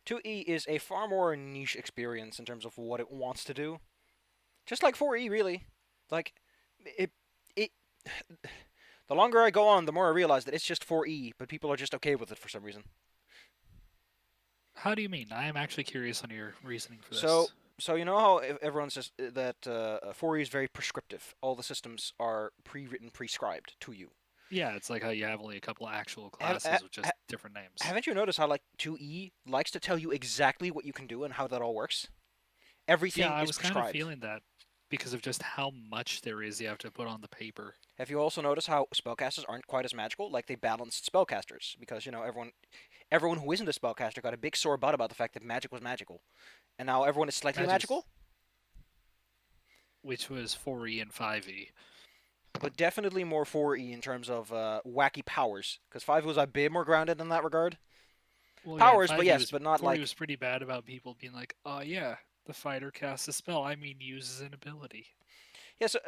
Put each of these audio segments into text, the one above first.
Pathfinder 2E is a far more niche experience in terms of what it wants to do. Just like 4E, really. Like, it, it. The longer I go on, the more I realize that it's just 4E, but people are just okay with it for some reason. How do you mean? I am actually curious on your reasoning for So, this. so you know how everyone says that 4E is very prescriptive. All the systems are pre-written, prescribed to you. Yeah, it's like how you have only a couple actual Have, classes with just different names. haven't you noticed how like 2E likes to tell you exactly what you can do and how that all works? Everything Yeah, I is was kind of prescribed. feeling that because of just how much there is you have to put on the paper. Have you also noticed how spellcasters aren't quite as magical? Like they balanced spellcasters because everyone who isn't a spellcaster got a big sore butt about the fact that magic was magical, and now everyone is slightly Magic's, magical, which was 4E and 5E. but definitely more 4E in terms of wacky powers. Because 5 was a bit more grounded in that regard. Well, yeah, and Powers, but 5E yes, was but not 4E like was pretty bad about people being like, "Oh yeah, the fighter casts a spell. I mean, uses an ability." yeah. So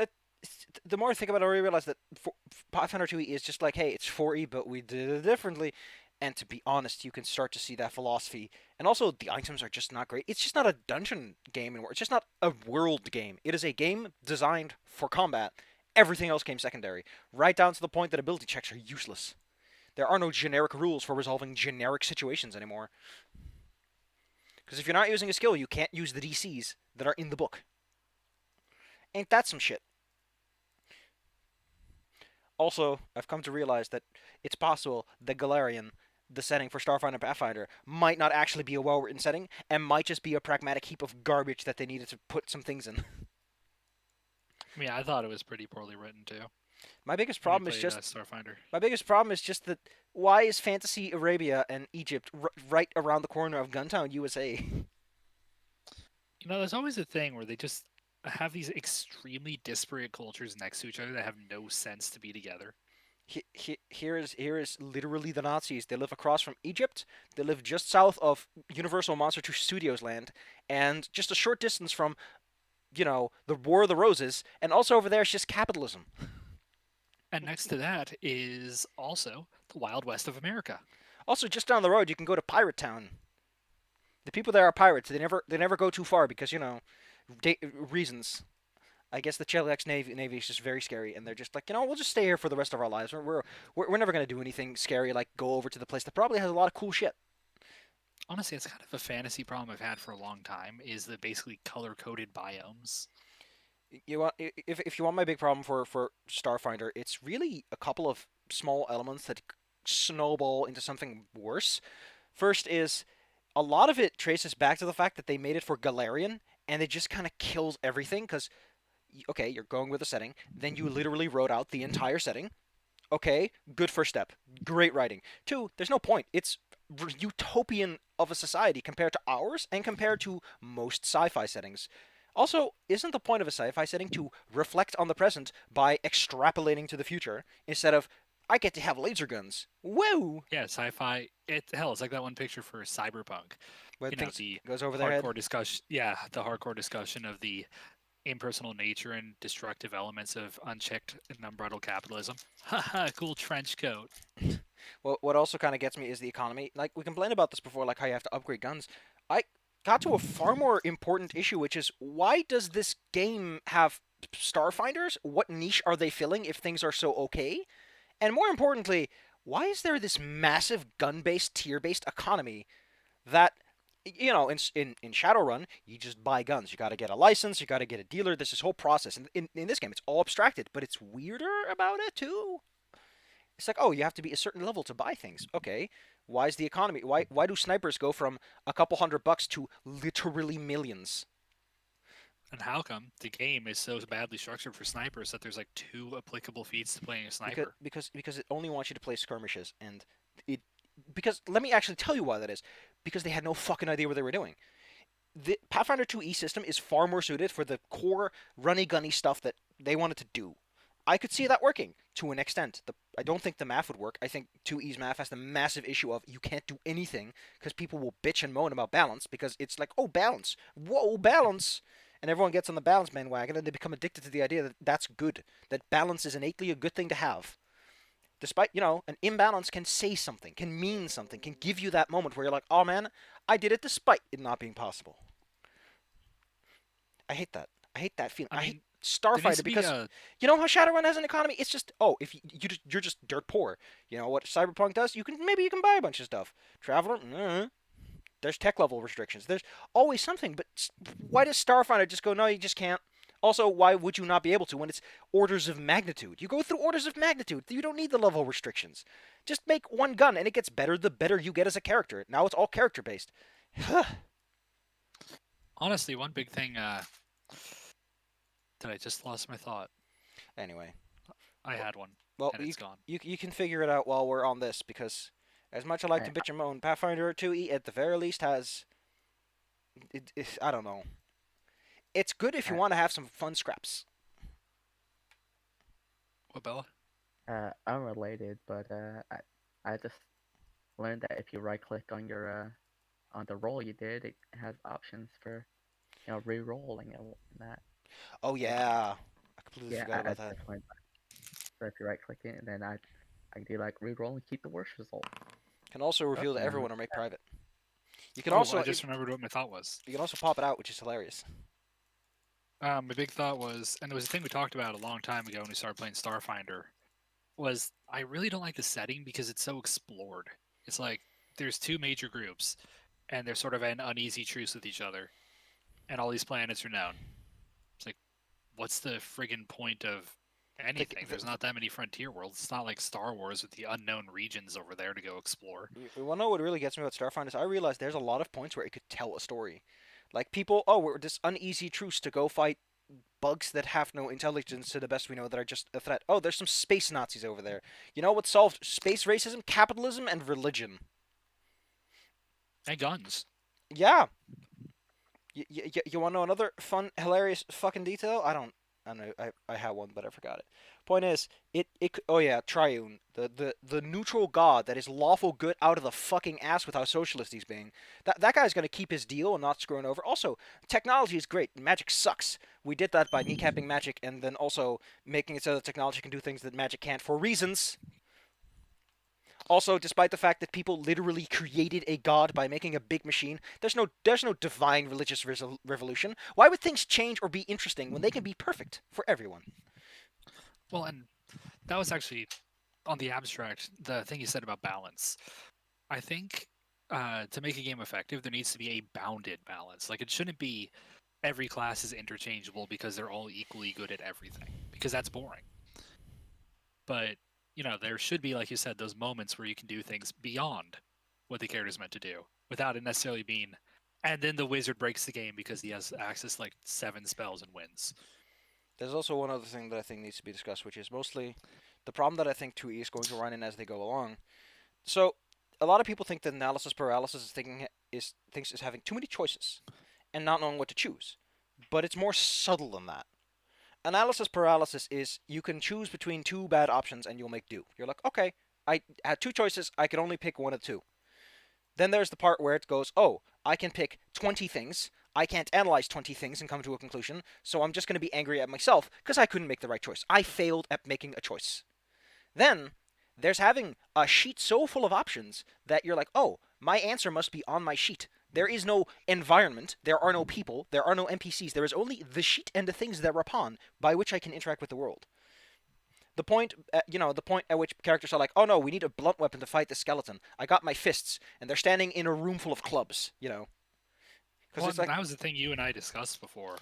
the more I think about it, I realize that Pathfinder 2E is just like, hey, it's 4E, but we did it differently. And to be honest, you can start to see that philosophy. And also, the items are just not great. It's just not a dungeon game anymore. It's just not a world game. It is a game designed for combat. Everything else came secondary, right down to the point that ability checks are useless. There are no generic rules for resolving generic situations anymore. Because if you're not using a skill, you can't use the DCs that are in the book. Ain't that some shit? Also, I've come to realize that it's possible that Galarian, the setting for Starfinder and Pathfinder, might not actually be a well written setting and might just be a pragmatic heap of garbage that they needed to put some things in. I mean, I thought it was pretty poorly written too my biggest when I problem is played just Starfinder. my biggest problem is just that why is Fantasy Arabia and Egypt right around the corner of Guntown, USA? There's always a thing where they just have these extremely disparate cultures next to each other that have no sense to be together. Here is literally the Nazis. They live across from Egypt. They live just south of Universal Monster Studios land, and just a short distance from the War of the Roses. And also over there is just capitalism. And next to that is also the Wild West of America. Also, just down the road, you can go to Pirate Town. The people there are pirates. They never go too far because reasons. I guess the Cheliax Navy is just very scary, and they're just like, we'll just stay here for the rest of our lives. We're never gonna do anything scary like go over to the place that probably has a lot of cool shit. Honestly, it's kind of a fantasy problem I've had for a long time is the basically color-coded biomes. If you want my big problem for Starfinder, it's really a couple of small elements that snowball into something worse. First is a lot of it traces back to the fact that they made it for Galarian, and it just kind of kills everything because okay, you're going with a setting, then you literally wrote out the entire setting. Okay, good first step. Great writing. Two, there's no point. It's utopian of a society compared to ours and compared to most sci-fi settings. Also, isn't the point of a sci-fi setting to reflect on the present by extrapolating to the future instead of I get to have laser guns? Woo! Yeah, sci-fi. It's like that one picture for Cyberpunk. When things The goes over their head. hardcore discussion. Yeah, the hardcore discussion of the impersonal nature and destructive elements of unchecked and unbridled capitalism. Haha, cool trench coat. Well, what also kind of gets me is the economy. Like we complained about this before, like how you have to upgrade guns. I got to a far more important issue, which is why does this game have starfinders? What niche are they filling if things are so okay? And more importantly, why is there this massive gun-based, tier-based economy that in Shadowrun, you just buy guns. You got to get a license. You got to get a dealer. This whole process. And in this game, it's all abstracted, but it's weirder about it too. It's like, oh, you have to be a certain level to buy things. Okay, why is the economy? Why do snipers go from a couple $100 to literally millions? And how come the game is so badly structured for snipers that there's like two applicable feats to playing a Because sniper? because it only wants you to play skirmishes, and it because let me actually tell you why that is. Because they had no fucking idea what they were doing. The Pathfinder 2E system is far more suited for the core runny gunny stuff that they wanted to do. I could see that working to an extent. I don't think the math would work. I think 2E's math has the massive issue of you can't do anything because people will bitch and moan about balance because it's like, oh, balance. Whoa, balance. And everyone gets on the balance bandwagon and they become addicted to the idea that that's good, that balance is innately a good thing to have. Despite, an imbalance can say something, can mean something, can give you that moment where you're like, oh man, I did it despite it not being possible. I hate that. I hate that feeling. I I hate mean, there needs Starfighter to be because a you know how Shadowrun has an economy. It's just if you're just dirt poor. You know what Cyberpunk does? You can buy a bunch of stuff. Traveler, there's tech level restrictions. There's always something. But why does Starfighter just go? No, you just can't. Also, why would you not be able to when it's orders of magnitude? You go through orders of magnitude. You don't need the level restrictions. Just make one gun and it gets better the better you get as a character. Now it's all character based. honestly one big thing. That I just lost my thought. Anyway, I had one well, and it's gone. you can figure it out while we're on this because as much as I like to I bitch and moan, Pathfinder 2E at the very least has I don't know. It's good if you I want to have some fun scraps. What, Bella? unrelated, but I just learned that if you right click on your on the roll you did, it has options for re-rolling and that. Oh So yeah, I completely yeah, forgot I about that. just learned that. So if you right click it, and then I do like re-roll and keep the worst result. Can also Oh, reveal to now everyone or make private. You can Oh, also I just remembered what my thought was. you can also pop it out, which is hilarious. My big thought was, and it was a thing we talked about a long time ago when we started playing Starfinder, was I really don't like the setting because it's so explored. It's like there's two major groups, and they're sort of an uneasy truce with each other, and all these planets are known. It's like, what's the friggin' point of The, anything? There's not that many frontier worlds. It's not like Star Wars with the unknown regions over there to go explore. you want to know what really gets me about Starfinder is I realize there's a lot of points where it could tell a story. Like we're this uneasy truce to go fight bugs that have no intelligence to the best we know that are just a threat. Oh, there's some space Nazis over there. You know what solved space racism? Capitalism and religion. And guns. Yeah. You want to know another fun, hilarious fucking detail? I don't know. I had one, but I forgot it. Point is, oh yeah, Triune, the neutral god that is lawful good out of the fucking ass with how socialist he's being. That guy's gonna keep his deal and not screwing over. Also, technology is great. Magic sucks. We did that by kneecapping magic and then also making it so that technology can do things that magic can't for reasons. Also, despite the fact that people literally created a god by making a big machine, there's no divine religious revolution. Why would things change or be interesting when they can be perfect for everyone? Well, and that was actually on the abstract, the thing you said about balance. I think to make a game effective, there needs to be a bounded balance. Like it shouldn't be every class is interchangeable because they're all equally good at everything, because that's boring. But there should be, like you said, those moments where you can do things beyond what the character's meant to do, without it necessarily being. And then the wizard breaks the game because he has access to, like 7 spells and wins. There's also one other thing that I think needs to be discussed, which is mostly the problem that I think 2E is going to run in as they go along. So, a lot of people think that analysis paralysis thinks is having too many choices and not knowing what to choose. But it's more subtle than that. Analysis paralysis is you can choose between two bad options and you'll make do. You're like, okay, I had two choices, I can only pick one of two. Then there's the part where it goes, oh, I can pick 20 things. I can't analyze 20 things and come to a conclusion, so I'm just going to be angry at myself because I couldn't make the right choice. I failed at making a choice. Then there's having a sheet so full of options that you're like, oh, my answer must be on my sheet. There is no environment, there are no people, there are no NPCs, there is only the sheet and the things that are upon by which I can interact with the world. The point at which characters are like, oh no, we need a blunt weapon to fight the skeleton. I got my fists, and they're standing in a room full of clubs, because Well, it's like, that was the thing you and I discussed before,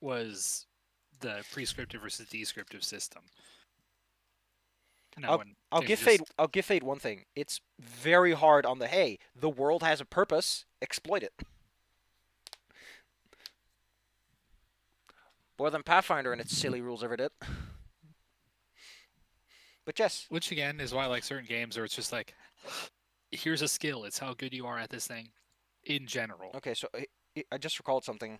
was the prescriptive versus descriptive system. I'll When there's I'll give Fate one thing. It's very hard on the hey, the world has a purpose, exploit it. More than Pathfinder and its silly rules ever did. But yes, which again is why I like certain games where it's just like, here's a skill. It's how good you are at this thing, in general. okay, so I just recalled something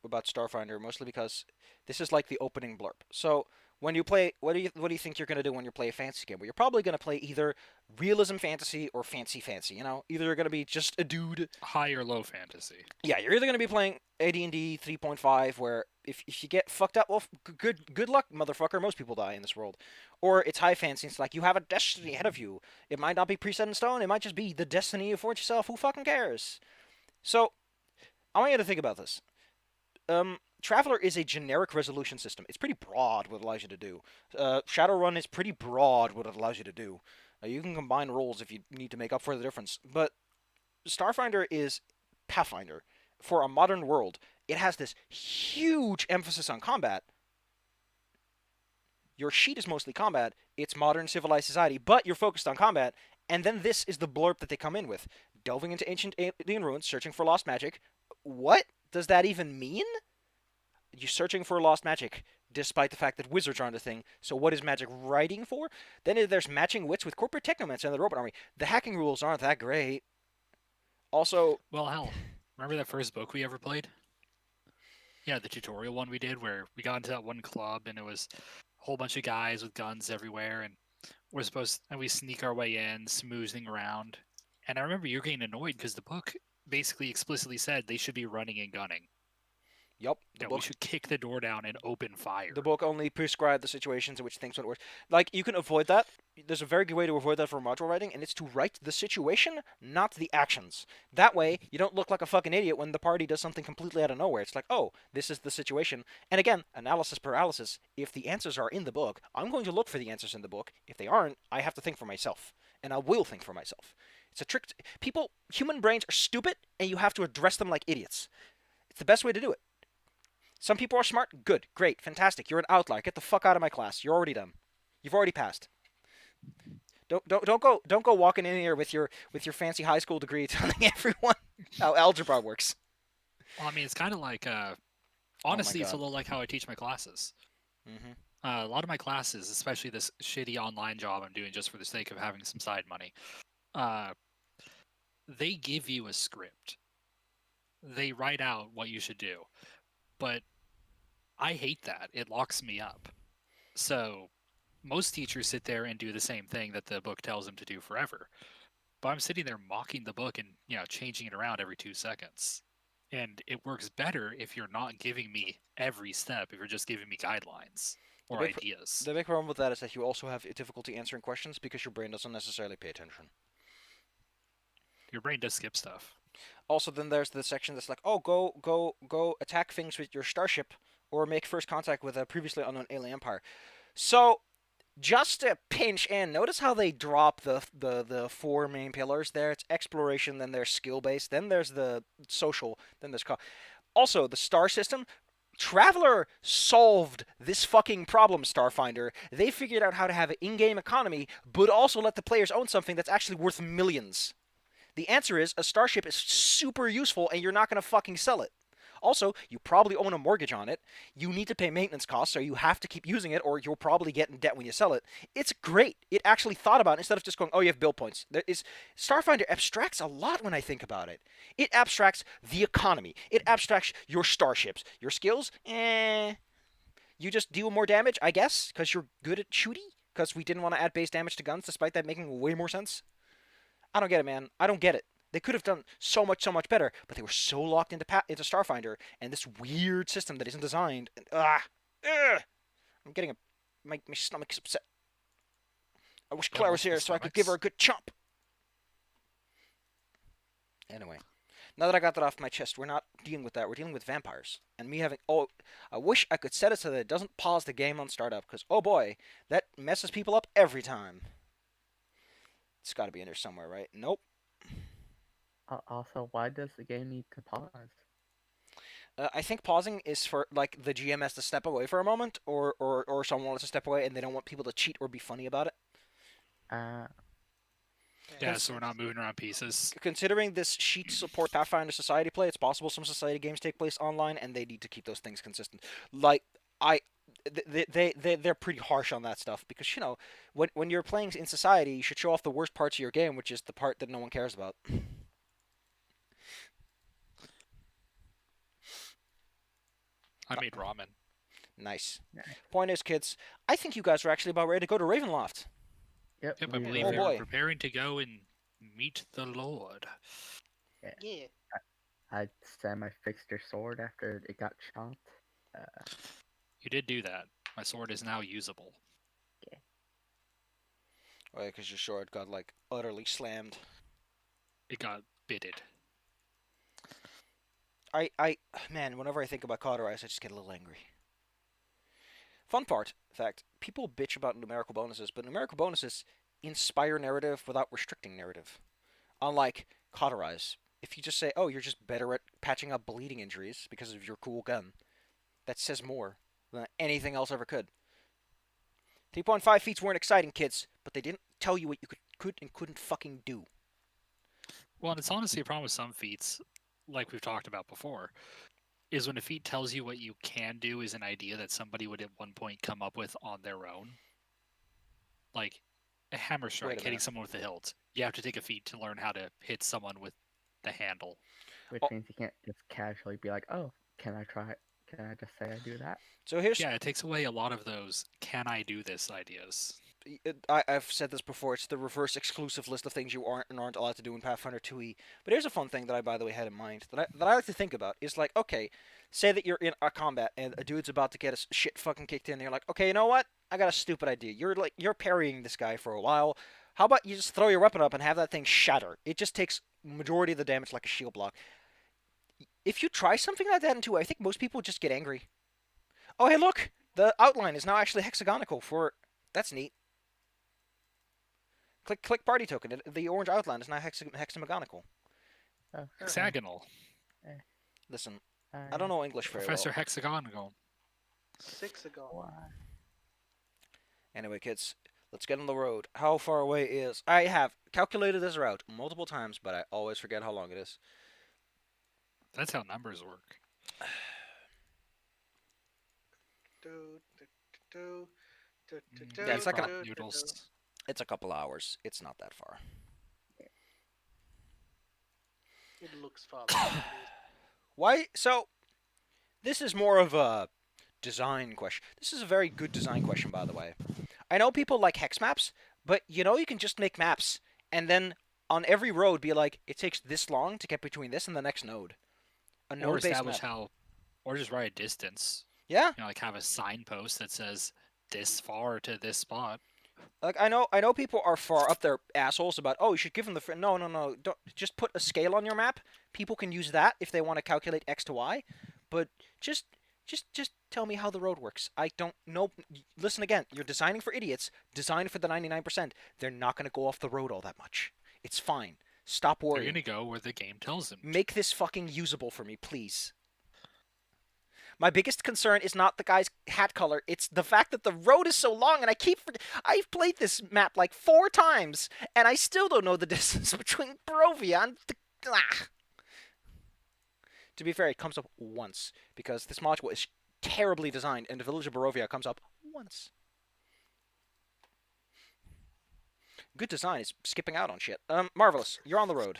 about Starfinder, mostly because this is like the opening blurb. So when you play, what do you think you're gonna do when you play a fantasy game? Well, you're probably gonna play either realism fantasy or fancy fancy. Either you're gonna be just a dude. High or low fantasy. Yeah, you're either gonna be playing AD&D 3.5, where if you get fucked up, well, good luck, motherfucker. Most people die in this world. Or it's high fantasy. It's like you have a destiny ahead of you. It might not be preset in stone. It might just be the destiny you forge yourself. Who fucking cares? So I want you to think about this. Traveler is a generic resolution system. It's pretty broad what it allows you to do. Shadowrun is pretty broad what it allows you to do. You can combine roles if you need to make up for the difference. But Starfinder is Pathfinder. For a modern world, it has this huge emphasis on combat. Your sheet is mostly combat. It's modern civilized society, but you're focused on combat. And then this is the blurb that they come in with: delving into ancient alien ruins, searching for lost magic. What does that even mean? You're searching for lost magic, despite the fact that wizards aren't a thing. So what is magic writing for? Then there's matching wits with corporate technomancer and the robot army. The hacking rules aren't that great. Also, Well, hell, remember that first book we ever played? Yeah, the tutorial one we did where we got into that one club and it was a whole bunch of guys with guns everywhere and we sneak our way in, smoozing around. And I remember you're getting annoyed because the book basically explicitly said they should be running and gunning. yup, Yeah, we should kick the door down and open fire. the book only prescribed the situations in which things went worse. Like, you can avoid that. There's a very good way to avoid that for module writing, and it's to write the situation, not the actions. That way, you don't look like a fucking idiot when the party does something completely out of nowhere. It's like, oh, this is the situation. And again, analysis paralysis. If the answers are in the book, I'm going to look for the answers in the book. If they aren't, I have to think for myself. And I will think for myself. It's a trick. People, human brains are stupid, and you have to address them like idiots. It's the best way to do it. Some people are smart. Good, great, fantastic. You're an outlier. Get the fuck out of my class. You're already done. You've already passed. Don't go walking in here with your fancy high school degree telling everyone how algebra works. Well, I mean, it's kind of like, Oh honestly, my it's a god. little like how I teach my classes. Mm-hmm. A lot of my classes, especially this shitty online job I'm doing just for the sake of having some side money, uh, they give you a script. They write out what you should do. But I hate that. It locks me up. So most teachers sit there and do the same thing that the book tells them to do forever. But I'm sitting there mocking the book and, changing it around every 2 seconds. And it works better if you're not giving me every step, if you're just giving me guidelines The or big ideas. the big problem with that is that you also have difficulty answering questions because your brain doesn't necessarily pay attention. Your brain does skip stuff. Also, then there's the section that's like, oh, go attack things with your starship or make first contact with a previously unknown alien empire. So just to pinch in, notice how they drop the four main pillars there. It's exploration, then there's skill based, then there's the social, then there's also the star system. Traveler solved this fucking problem, Starfinder. They figured out how to have an in-game economy, but also let the players own something that's actually worth millions. The answer is a starship is super useful, and you're not gonna fucking sell it. Also, you probably own a mortgage on it. You need to pay maintenance costs, so you have to keep using it, or you'll probably get in debt when you sell it. It's great. It actually thought about it instead of just going, "Oh, you have bill points." There is Starfinder abstracts a lot when I think about it. It abstracts the economy. It abstracts your starships. Your skills, you just deal more damage, I guess, because you're good at shooty. Because we didn't want to add base damage to guns, despite that making way more sense. I don't get it, man. I don't get it. They could have done so much better, but they were so locked into Starfinder and this weird system that isn't designed. And, I'm getting my stomach's upset. I wish Claire was here so I could give her a good chomp. Anyway, now that I got that off my chest, we're not dealing with that. We're dealing with vampires. And me having I wish I could set it so that it doesn't pause the game on startup, because oh boy, that messes people up every time. It's got to be in there somewhere, right? Nope. Also, why does the game need to pause? I think pausing is for like the GM has to step away for a moment, or someone wants to step away and they don't want people to cheat or be funny about it. Uh, Yeah, so we're not moving around pieces. Considering this sheet support Pathfinder Society play, it's possible some Society games take place online, and they need to keep those things consistent. Like I, they're pretty harsh on that stuff because when you're playing in Society, you should show off the worst parts of your game, which is the part that no one cares about. I made ramen. Nice. nice. Point is, kids, I think you guys are actually about ready to go to Ravenloft. Yep. Yep, I we believe Oh they were- were boy. preparing to go and meet the Lord. Yeah. I semi-fixed your sword after it got chopped. You did do that. My sword is now usable. Oh, because your sword got like utterly slammed. It got bitted. man, whenever I think about cauterize, I just get a little angry. Fun part, in fact, people bitch about numerical bonuses, but numerical bonuses inspire narrative without restricting narrative. Unlike cauterize, if you just say, "Oh, you're just better at patching up bleeding injuries because of your cool gun," that says more than anything else ever could. 3.5 feats weren't exciting, kids, but they didn't tell you what you could and couldn't fucking do. Well, and it's honestly a problem with some feats, like we've talked about before, is when a feat tells you what you can do is an idea that somebody would at one point come up with on their own. Like a hammer Wait strike, a hitting minute. someone with the hilt. You have to take a feat to learn how to hit someone with the handle. Which Oh, means you can't just casually be like, oh, can I try it? Can I just say I do that? so here's Yeah, it takes away a lot of those "can I do this" ideas. I've said this before. It's the reverse exclusive list of things you aren't and aren't allowed to do in Pathfinder 2e. But here's a fun thing that I, by the way, had in mind that I like to think about. Is like, okay, say that you're in a combat and a dude's about to get his shit fucking kicked in. And you're like, okay, you know what? I got a stupid idea. You're parrying this guy for a while. How about you just throw your weapon up and have that thing shatter? It just takes majority of the damage like a shield block. If you try something like that in 2, I think most people just get angry. Oh, hey, look, the outline is now actually hexagonal for. That's neat. Click party token. The orange outline is now hexagonal. Oh, Hexagonal. Listen, I don't I, know English very Professor well. Hexagonal. Sixagon. why? Anyway, kids, let's get on the road. How far away is? I have calculated this route multiple times, but I always forget how long it is. That's how numbers work. Yeah, it's like Prop noodles. It's a couple hours. It's not that far. It looks farther. Why? So, this is more of a design question. This is a very good design question, by the way. I know people like hex maps, but you know you can just make maps and then on every road be like, it takes this long to get between this and the next node. A Or node-based establish map. how, or just write a distance. Yeah, You know, like have a signpost that says this far to this spot. like I know people are far up their assholes about, oh, you should give them the no, no, no, don't just put a scale on your map. People can use that if they want to calculate x to y, but just just tell me how the road works. I don't know. Listen again. You're designing for idiots. Design for the 99%. They're not going to go off the road all that much. It's fine. Stop They're worrying. gonna go where the game tells them. Make this fucking usable for me, please. My biggest concern is not the guy's hat color. It's the fact that the road is so long, and I've played this map like 4 times, and I still don't know the distance between Barovia and the. Ah. To be fair, it comes up once because this module is terribly designed, and the village of Barovia comes up once. Good design is skipping out on shit. Marvelous. You're on the road.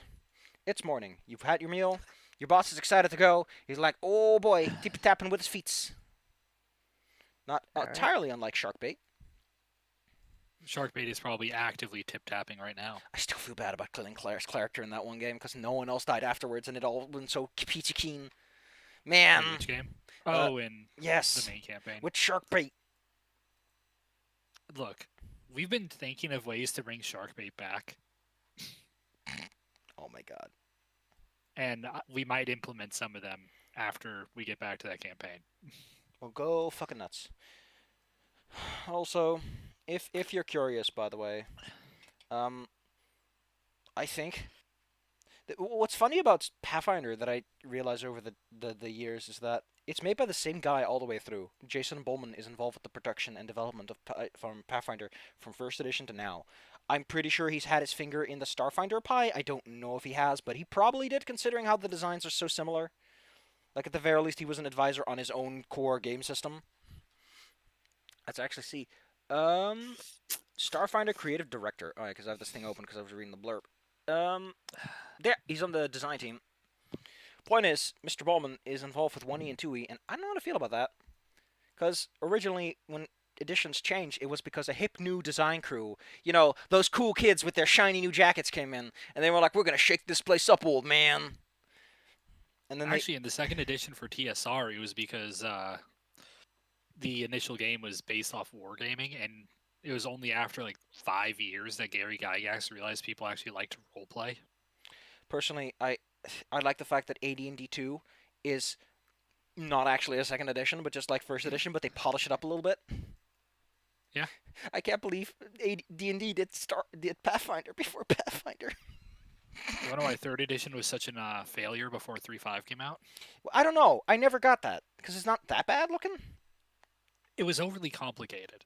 It's morning. You've had your meal. Your boss is excited to go. He's like, oh boy, tip tapping with his feet. Not All right. entirely unlike Sharkbait. Sharkbait is probably actively tip tapping right now. I still feel bad about killing Claire's character in that one game because no one else died afterwards, and it all went so peachy keen. Man, Wait, which game? Oh, in yes, the main campaign. with Sharkbait. Look, we've been thinking of ways to bring Sharkbait back, Oh my god. and we might implement some of them after we get back to that campaign. Well, go fucking nuts. Also, if you're curious, by the way, I think what's funny about Pathfinder that I realized over the years is that it's made by the same guy all the way through. Jason Bowman is involved with the production and development of from Pathfinder from first edition to now. I'm pretty sure he's had his finger in the Starfinder pie. I don't know if he has, but he probably did, considering how the designs are so similar. Like at the very least, he was an advisor on his own core game system. Let's actually see. Starfinder creative director. All right, because I have this thing open because I was reading the blurb. There, he's on the design team. Point is, Mr. Ballman is involved with 1E and 2E, and I don't know how to feel about that. Because originally, when editions changed, it was because a hip new design crew, you know, those cool kids with their shiny new jackets came in, and they were like, we're going to shake this place up, old man. And then Actually, in the second edition for TSR, it was because the initial game was based off wargaming, and it was only after like 5 years that Gary Gygax realized people actually liked to roleplay. personally, I like the fact that AD&D 2 is not actually a second edition, but just like first edition, but they polish it up a little bit. Yeah. I can't believe D&D did Pathfinder before Pathfinder. You wonder why third edition was such a failure before 3.5 came out? Well, I don't know. I never got that because it's not that bad looking. It was overly complicated.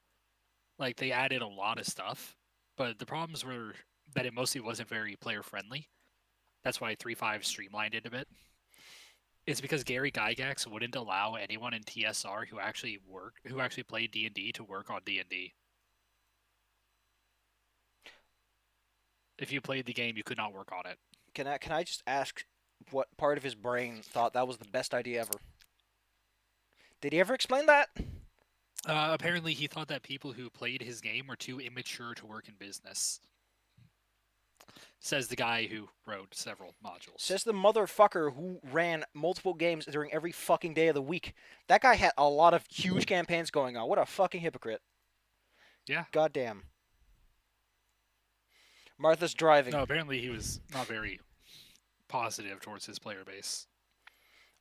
Like they added a lot of stuff, but the problems were that it mostly wasn't very player friendly. That's why 3.5 streamlined it a bit. It's because Gary Gygax wouldn't allow anyone in TSR who actually played D&D to work on D&D. If you played the game, you could not work on it. Can I just ask what part of his brain thought that was the best idea ever? Did he ever explain that? Apparently, he thought that people who played his game were too immature to work in business. Says the guy who wrote several modules. Says the motherfucker who ran multiple games during every fucking day of the week. That guy had a lot of huge campaigns going on. What a fucking hypocrite. Yeah. Goddamn. Martha's driving. No, apparently he was not very positive towards his player base.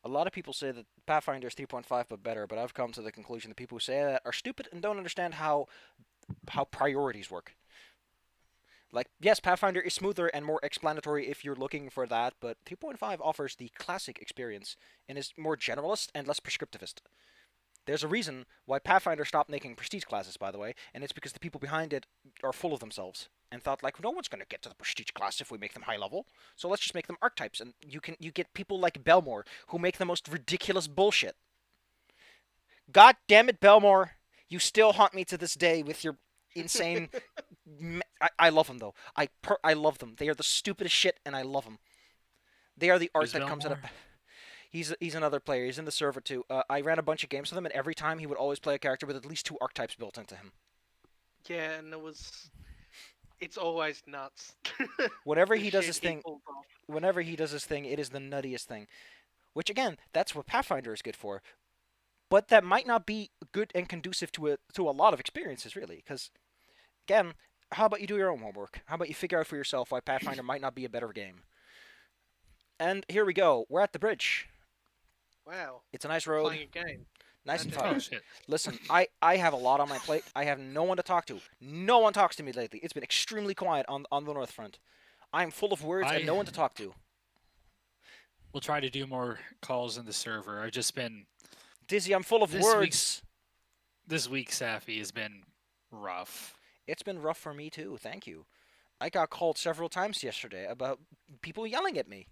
A lot of people say that Pathfinder is 3.5 but better, but I've come to the conclusion that people who say that are stupid and don't understand how priorities work. Like, yes, Pathfinder is smoother and more explanatory if you're looking for that, but 3.5 offers the classic experience and is more generalist and less prescriptivist. There's a reason why Pathfinder stopped making prestige classes, by the way, and it's because the people behind it are full of themselves and thought like, no one's going to get to the prestige class if we make them high level, so let's just make them archetypes. And you get people like Belmore who make the most ridiculous bullshit. God damn it, Belmore! You still haunt me to this day with your insane. I love them though. I love them. They are the stupidest shit, and I love them. They are the art Who's that comes out of. Belmore? He's another player. He's in the server too. I ran a bunch of games with him, and every time he would always play a character with at least 2 archetypes built into him. Yeah, and it's always nuts. Whenever The he does shit his thing, pulls off. whenever he does his thing, it is the nuttiest thing. Which again, that's what Pathfinder is good for. But that might not be good and conducive to a lot of experiences, really. Because again, how about you do your own homework? How about you figure out for yourself why Pathfinder might not be a better game? And here we go. We're at the bridge. Wow, It's a nice we're road, playing a game. nice and That's Oh fun. it. shit! Listen, I have a lot on my plate. I have no one to talk to. No one talks to me lately. It's been extremely quiet on the North Front. I'm full of words and I no one to talk to. will try to do more calls in the server. I've just been Dizzy, I'm full of This words. week's- this week. Safi has been rough. It's been rough for me too, thank you. I got called several times yesterday about people yelling at me.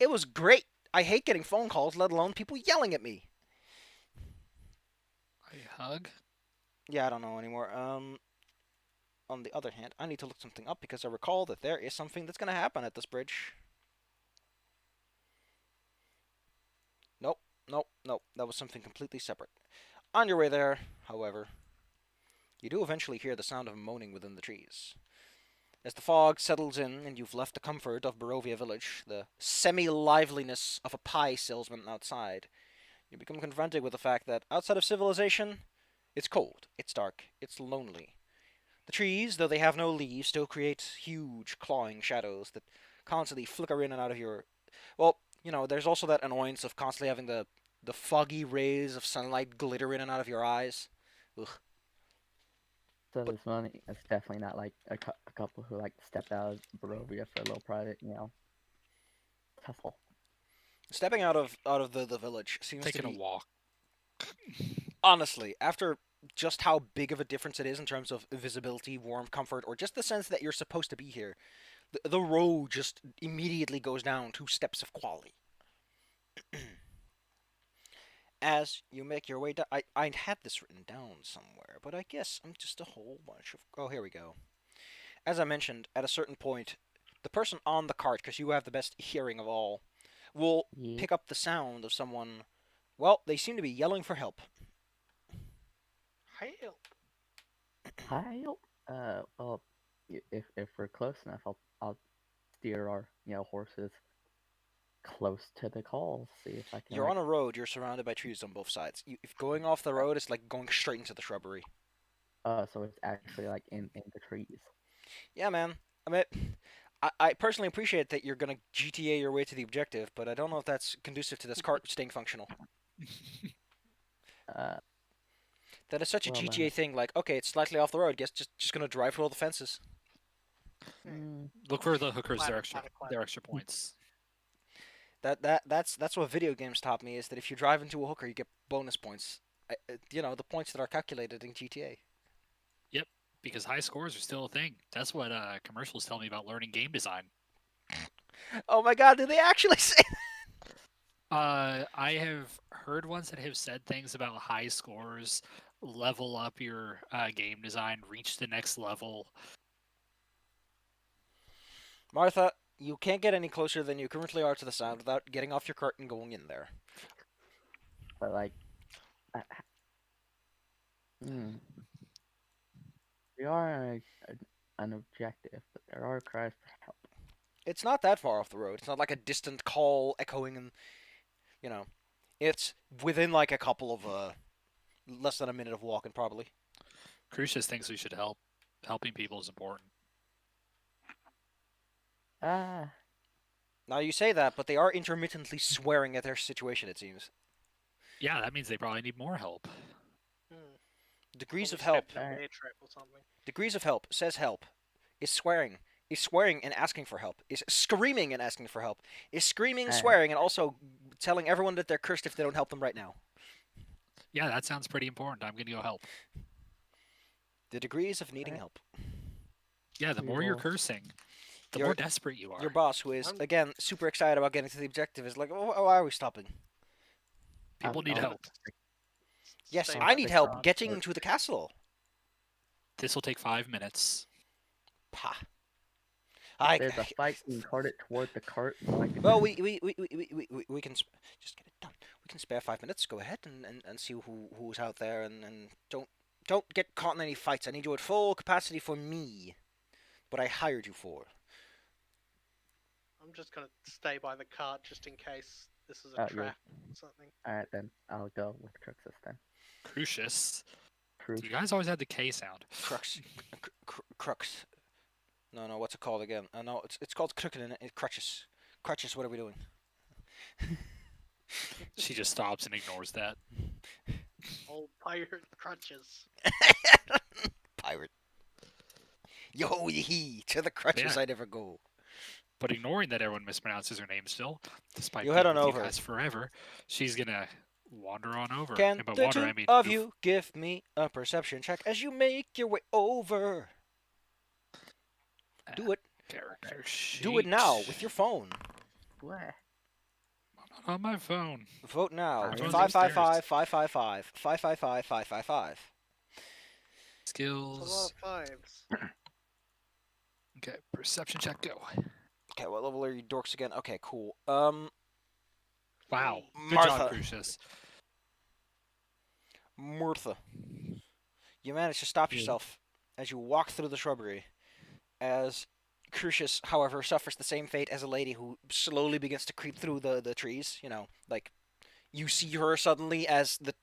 It was great. I hate getting phone calls, let alone people yelling at me. A hug. Yeah, I don't know anymore. On the other hand, I need to look something up because I recall that there is something that's going to happen at this bridge. Nope, nope, nope. That was something completely separate. On your way there, however, you do eventually hear the sound of moaning within the trees. As the fog settles in and you've left the comfort of Barovia village, the semi-liveliness of a pie salesman outside, you become confronted with the fact that outside of civilization, it's cold, it's dark, it's lonely. The trees, though they have no leaves, still create huge clawing shadows that constantly flicker in and out of your. Well, there's also that annoyance of constantly having the foggy rays of sunlight glitter in and out of your eyes. Ugh. So But this one, it's definitely not like a couple who like stepped out of Barovia for a little private, tussle. stepping out of the village seems to Taking a be walk. honestly, after just how big of a difference it is in terms of visibility, warmth, comfort, or just the sense that you're supposed to be here, the road just immediately goes down 2 steps of quality. As you make your way down, I had this written down somewhere, but I guess I'm just a whole bunch of. Oh, here we go. As I mentioned, at a certain point, the person on the cart, because you have the best hearing of all, will Yeah. pick up the sound of someone. Well, they seem to be yelling for help. Hail. Hi. Well, if we're close enough, I'll steer our horses close to the calls. See if I can. You're on a road. You're surrounded by trees on both sides. If going off the road, it's like going straight into the shrubbery. So it's actually like in the trees. Yeah, man. I mean, I personally appreciate that you're gonna GTA your way to the objective, but I don't know if that's conducive to this cart staying functional. Uh, That is such a well, GTA thing. Like, okay, it's slightly off the road. Guess just gonna drive through all the fences. mm, Look for the hookers. Climate, Their climate, their climate. extra points. That's what video games taught me is that if you drive into a hooker, you get bonus points. The points that are calculated in GTA. Yep, because high scores are still a thing. That's what commercials tell me about learning game design. Oh my God, did they actually say? I have heard ones that have said things about high scores, level up your game design, reach the next level. Martha, you can't get any closer than you currently are to the sound without getting off your cart and going in there. but like, uh, hmm, we are an objective, but there are cries for help. It's not that far off the road. It's not like a distant call echoing and you know, it's within like a couple of less than a minute of walking probably. Crucius thinks we should help. Helping people is important. Ah, Now you say that, but they are intermittently swearing at their situation. It seems. Yeah, that means they probably need more help. Hmm. Degrees Probably of help. stepped in a Alright. bear trap or something. Degrees of help says help. Is swearing. Is swearing and asking for help. Is screaming and asking for help. Is screaming, Alright. swearing, and also telling everyone that they're cursed if they don't help them right now. Yeah, that sounds pretty important. I'm gonna go help. The degrees of needing Alright. help. Yeah, the We more you're will- cursing, the Your- more desperate you are. Your boss, who is I'm- again super excited about getting to the objective, is like, oh, why are we stopping? People need I'll help. Yes, Stay I back. need stick help around getting for- to the castle. This will take 5 minutes. Pa. If there's a fight, we cart it toward the cart. So I can Well, we can just get it done. We can spare 5 minutes. Go ahead and see who's out there and don't get caught in any fights. I need you at full capacity for me, what I hired you for. I'm just gonna stay by the cart just in case this is a Oh, you're- trap or something. Alright then, I'll go with Cruxus then. Crucius. Crucius. You guys always had the K sound. Crux, crux. No, what's it called again? No, it's called crooked and crutches. Crutches. What are we doing? She just stops and ignores that. Old pirate crutches. Pirate. Yo yee to the crutches Yeah. I never go. But ignoring that everyone mispronounces her name still, despite You being head on with over. you guys forever, she's gonna wander on over. Can And by the wander, two I mean of goof. you give me a perception check as you make your way over? Do it. Character Do it now sheet. with your phone. What? I'm not on my phone. Vote now. I'm on 555 555 555 555. It's a lot Skills. of fives. Okay, perception check, go. Okay, what level are you dorks again? Okay, cool. Wow. Good Martha. job, Crucius. Martha. You manage to stop Yeah. yourself as you walk through the shrubbery. As Crucius, however, suffers the same fate as a lady who slowly begins to creep through the trees. You know, like you see her suddenly as the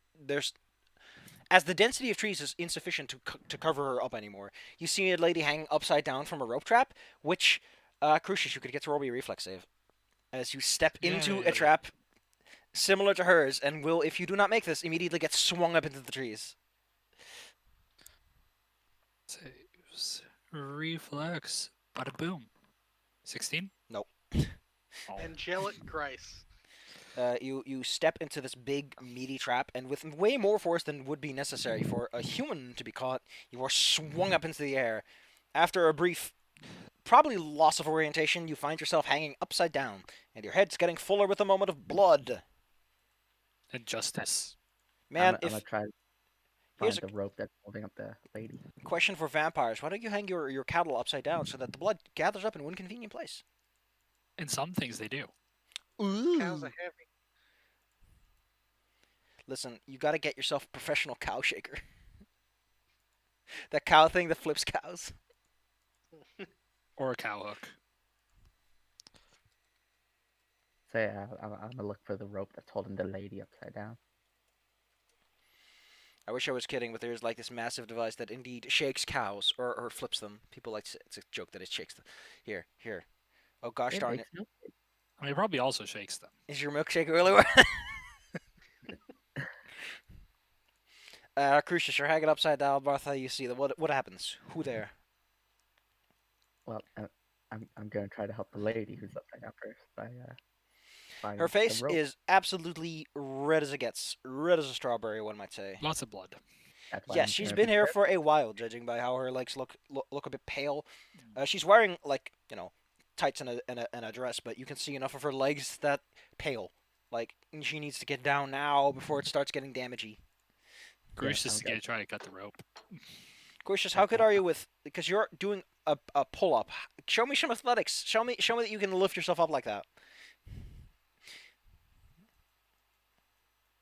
density of trees is insufficient to cover her up anymore. You see a lady hanging upside down from a rope trap, which Crucius, you could get to roll me a reflex save as you step into a Yay. trap similar to hers, and will, if you do not make this, immediately get swung up into the trees. Saves. Reflex. Bada boom. 16? Nope. Oh. Angelic grace. You step into this big meaty trap, and with way more force than would be necessary for a human to be caught, you are swung up into the air. After a brief, probably loss of orientation, you find yourself hanging upside down, and your head's getting fuller with a moment of blood. And justice. Man, I'm gonna if try to here's find the rope that's holding up the lady. question for vampires, why don't you hang your cattle upside down so that the blood gathers up in one convenient place? And some things they do. Cows are heavy. Listen, you got to get yourself a professional cow shaker. That cow thing that flips cows. Or a cow hook. So yeah, I'm gonna look for the rope that's holding the lady upside down. I wish I was kidding, but there's like this massive device that indeed shakes cows or flips them. People like to, it's a joke that it shakes them. Here. Oh gosh It darn it! makes no. I mean, it probably also shakes them. Is your milkshake really worth? Crucius, you're hanging upside down. Martha, you see that. What happens? Who there? Well, I'm gonna try to help the lady who's upside down first by Her finding the face rope. is absolutely red as it gets. Red as a strawberry, one might say. Lots of blood. That's why Yes, I'm she's gonna been be here careful. for a while, judging by how her legs look a bit pale. She's wearing like tights and a dress, but you can see enough of her legs that pale. Like she needs to get down now before it starts getting damagey. Yeah, Crucius I'm is good. gonna try to cut the rope. Gracious, how good are you with? Because you're doing a pull up. Show me some athletics. Show me that you can lift yourself up like that.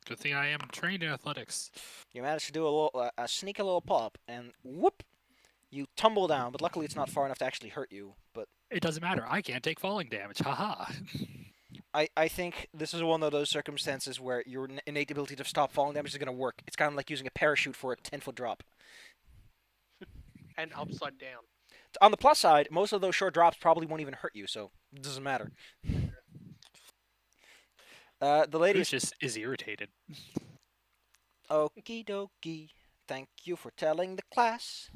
Good thing I am trained in athletics. You managed to do a sneaky little pull up, and whoop, you tumble down. But luckily, it's not far enough to actually hurt you. But It doesn't matter. I can't take falling damage. Haha. I think this is one of those circumstances where your innate ability to stop falling damage is going to work. It's kind of like using a parachute for a 10-foot drop. And upside down. On the plus side, most of those short drops probably won't even hurt you, so it doesn't matter. The lady is Crucius is irritated. okie dokie. Thank you for telling the class.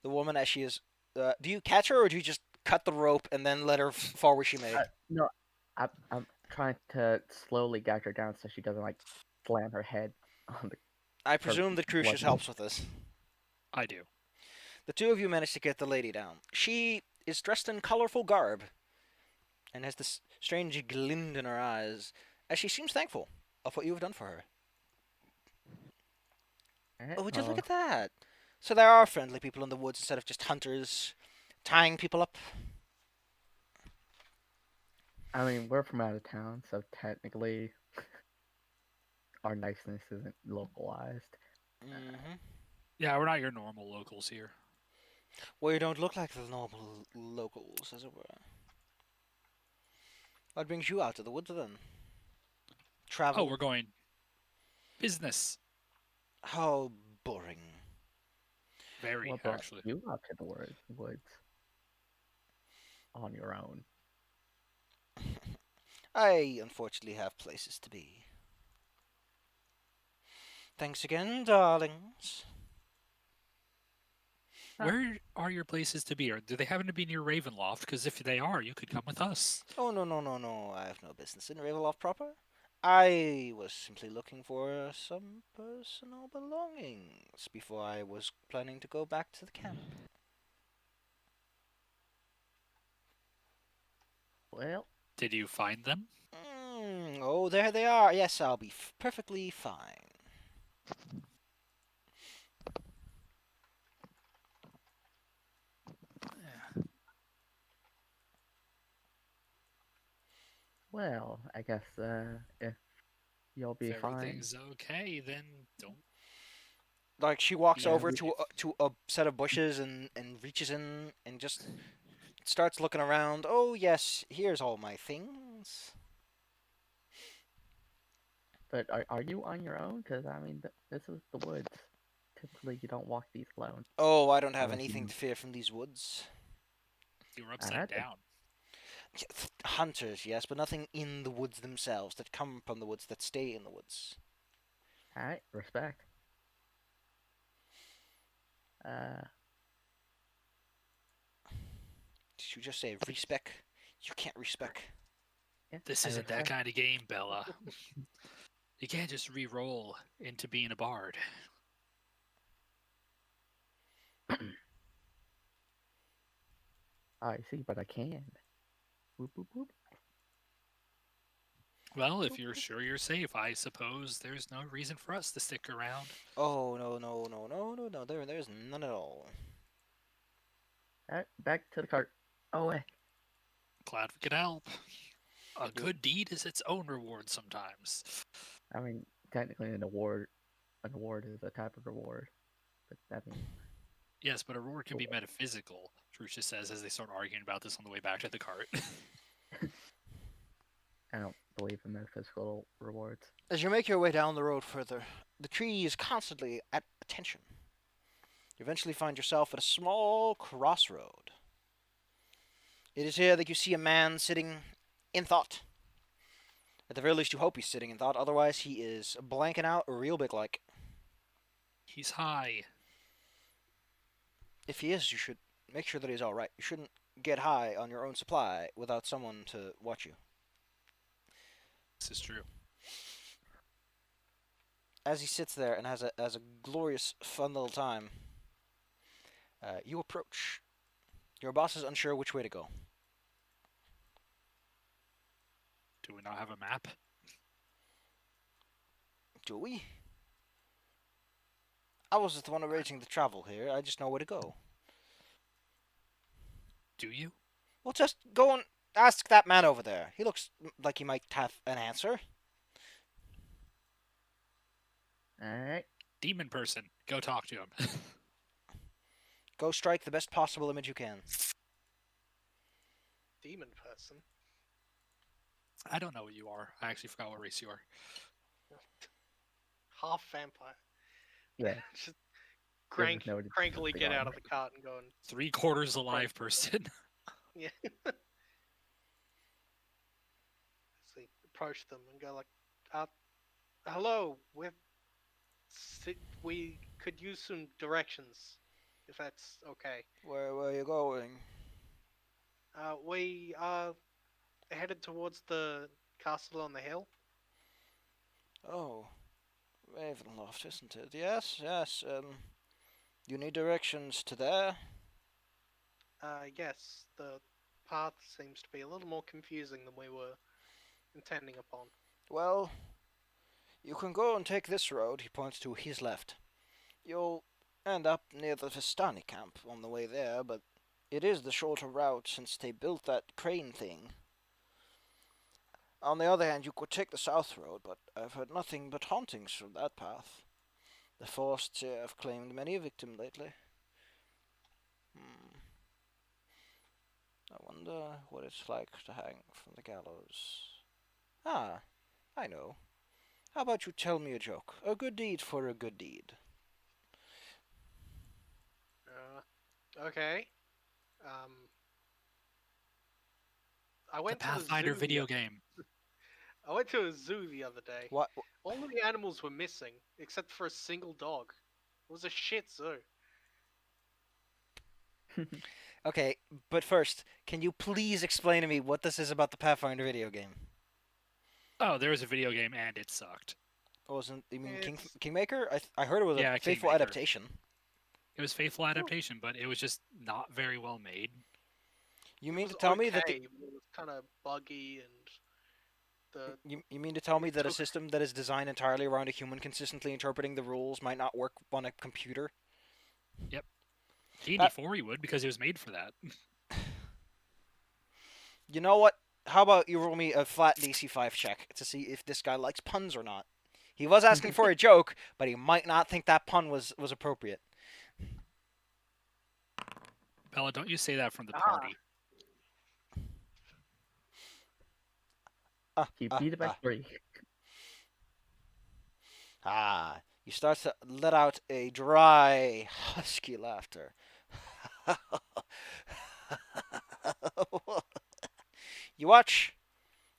The woman, as she is, do you catch her or do you just cut the rope and then let her fall where she may? No, I'm trying to slowly gag her down so she doesn't like slam her head on the. I presume that Crucius blood. helps with this. I do. The two of you manage to get the lady down. She is dressed in colorful garb and has this strange glint in her eyes as she seems thankful of what you have done for her. Alright, Oh, would you look well, at that? So there are friendly people in the woods instead of just hunters tying people up. I mean, we're from out of town, so technically our niceness isn't localized. Mm-hmm. Yeah, we're not your normal locals here. Well, you don't look like the normal locals, as it were. What brings you out to the woods then? Travel? Oh, we're going business. How boring. Very, What brought actually. you out to the woods on your own? I unfortunately have places to be. Thanks again, darlings. Where are your places to be? Or do they happen to be near Ravenloft? Because if they are, you could come with us. Oh, no, no, no, no. I have no business in Ravenloft proper. I was simply looking for some personal belongings before I was planning to go back to the camp. Well, Did you find them? Oh, there they are. Yes, I'll be perfectly fine. well, I guess if you'll be If fine. everything's okay, then don't. Like she walks Yeah, over we- to a set of bushes and reaches in and just starts looking around. Oh yes, here's all my things. But are you on your own? Because I mean, this is the woods. Typically, you don't walk these alone. Oh, I don't have Unless anything you- to fear from these woods. You were upside Alright. down. Hunters, yes, but nothing in the woods themselves that come from the woods that stay in the woods. All right, respect. Did you just say respec? You can't respec. Yeah, This I isn't that respect. kind of game, Bella. You can't just re-roll into being a bard. I see, but I can. Whoop, whoop, whoop. Well, if you're sure you're safe, I suppose there's no reason for us to stick around. Oh no no no no no no! There's none at all. All right, back to the cart. Oh, wait. Glad we could help. A Do- good deed is its own reward sometimes. I mean, technically, an award is a type of reward. But I mean, Yes, but a reward can be metaphysical, Trusha says as they start arguing about this on the way back to the cart. I don't believe in metaphysical rewards. As you make your way down the road further, the tree is constantly at attention. You eventually find yourself at a small crossroad. It is here that you see a man sitting in thought. At the very least, you hope he's sitting in thought, otherwise, he is blanking out real big like. He's high. If he is, you should make sure that he's alright. You shouldn't get high on your own supply without someone to watch you. This is true. As he sits there and has a glorious, fun little time, you approach. Your boss is unsure which way to go. Do we not have a map? Do we? I wasn't the one arranging the travel here. I just know where to go. Do you? Well, just go and ask that man over there. He looks like he might have an answer. Alright. Demon person. Go talk to him. Go strike the best possible image you can. Demon person. I don't know what you are. I actually forgot what race you are. Half vampire. Yeah. Just Doesn't know what it's crankily something get on. out of the cart and go and 3/4 alive person. yeah. So you approach them and go like, hello, we could use some directions, if that's okay. Where are you going? We are headed towards the castle on the hill. Oh, Ravenloft, isn't it? Yes, yes. You need directions to there? Yes, the path seems to be a little more confusing than we were intending upon. Well, you can go and take this road. He points to his left. You'll end up near the Vistani camp on the way there, but it is the shorter route since they built that crane thing. On the other hand, you could take the south road, but I've heard nothing but hauntings from that path. The forests here have claimed many a victim lately. I wonder what it's like to hang from the gallows. Ah, I know. How about you tell me a joke? A good deed for a good deed. Okay. I The went to the Pathfinder zoo. video game. I went to a zoo the other day. What? All of the animals were missing, except for a single dog. It was a shit zoo. Okay, but first, can you please explain to me what this is about the Pathfinder video game? Oh, there was a video game and it sucked. Wasn't you mean It's- Kingmaker? I heard it was Yeah, a faithful Kingmaker. adaptation. It was faithful adaptation, but it was just not very well made. You it mean was to tell me that okay, but it was kind of buggy and the you mean to tell me that a took- system that is designed entirely around a human consistently interpreting the rules might not work on a computer? D&D That- 4 you would because it was made for that. You know what? How about you roll me a flat DC 5 check to see if this guy likes puns or not? He was asking for a joke, but he might not think that pun was appropriate. Bella, don't you say that from the Ah. party. He beat it by 3. You start to let out a dry, husky laughter. You watch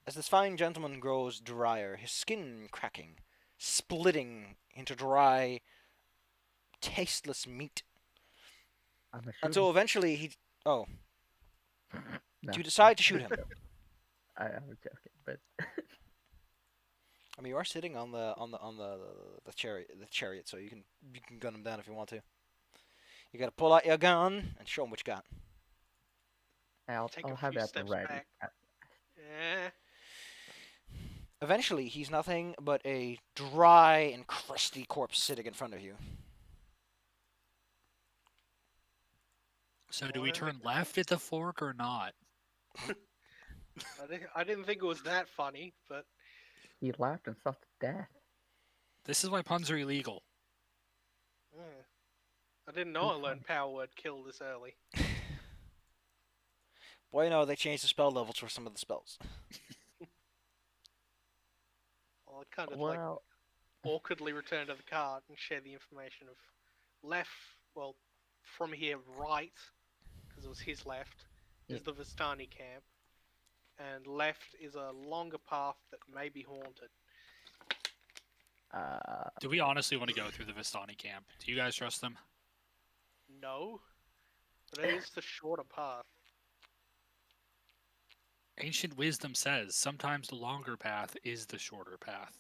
as this fine gentleman grows drier, his skin cracking, splitting into dry, tasteless meat, I'm a until shooter. eventually he. Oh, No, you decide to shoot him. I was joking, but I mean, you are sitting on the chariot, so you can gun him down if you want to. You gotta pull out your gun and show him what you got. take I'll a have few that steps ready. back. Eh, Eventually, he's nothing but a dry and crusty corpse sitting in front of you. So do Well, we then turn left at the fork or not? I didn't think it was that funny, but He laughed himself to death. This is why puns are illegal. I didn't know I Too learned power word kill this early. Boy, no, they changed the spell levels for some of the spells. Well, I kind of Well, awkwardly return to the cart and share the information of left. Well, from here, right, because it was his left, Yeah. is the Vistani camp, and left is a longer path that may be haunted. Do we honestly want to go through the Vistani camp? Do you guys trust them? No, but it is the shorter path. Ancient wisdom says sometimes the longer path is the shorter path.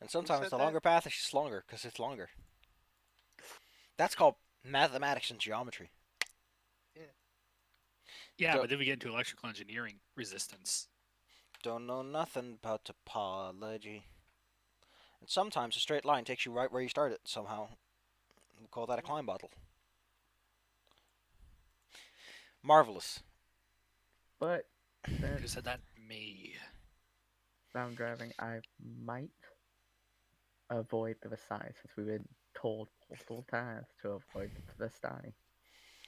And sometimes said the that? longer path is just longer because it's longer. That's called mathematics and geometry. Yeah, Go- but then we get into electrical engineering resistance. Don't know nothing about topology. And sometimes a straight line takes you right where you started somehow. We'll call that a climb bottle. Marvelous. But Who since said that? Me. I'm driving, I might avoid the Vistani since we've been told multiple times to avoid the Vistani.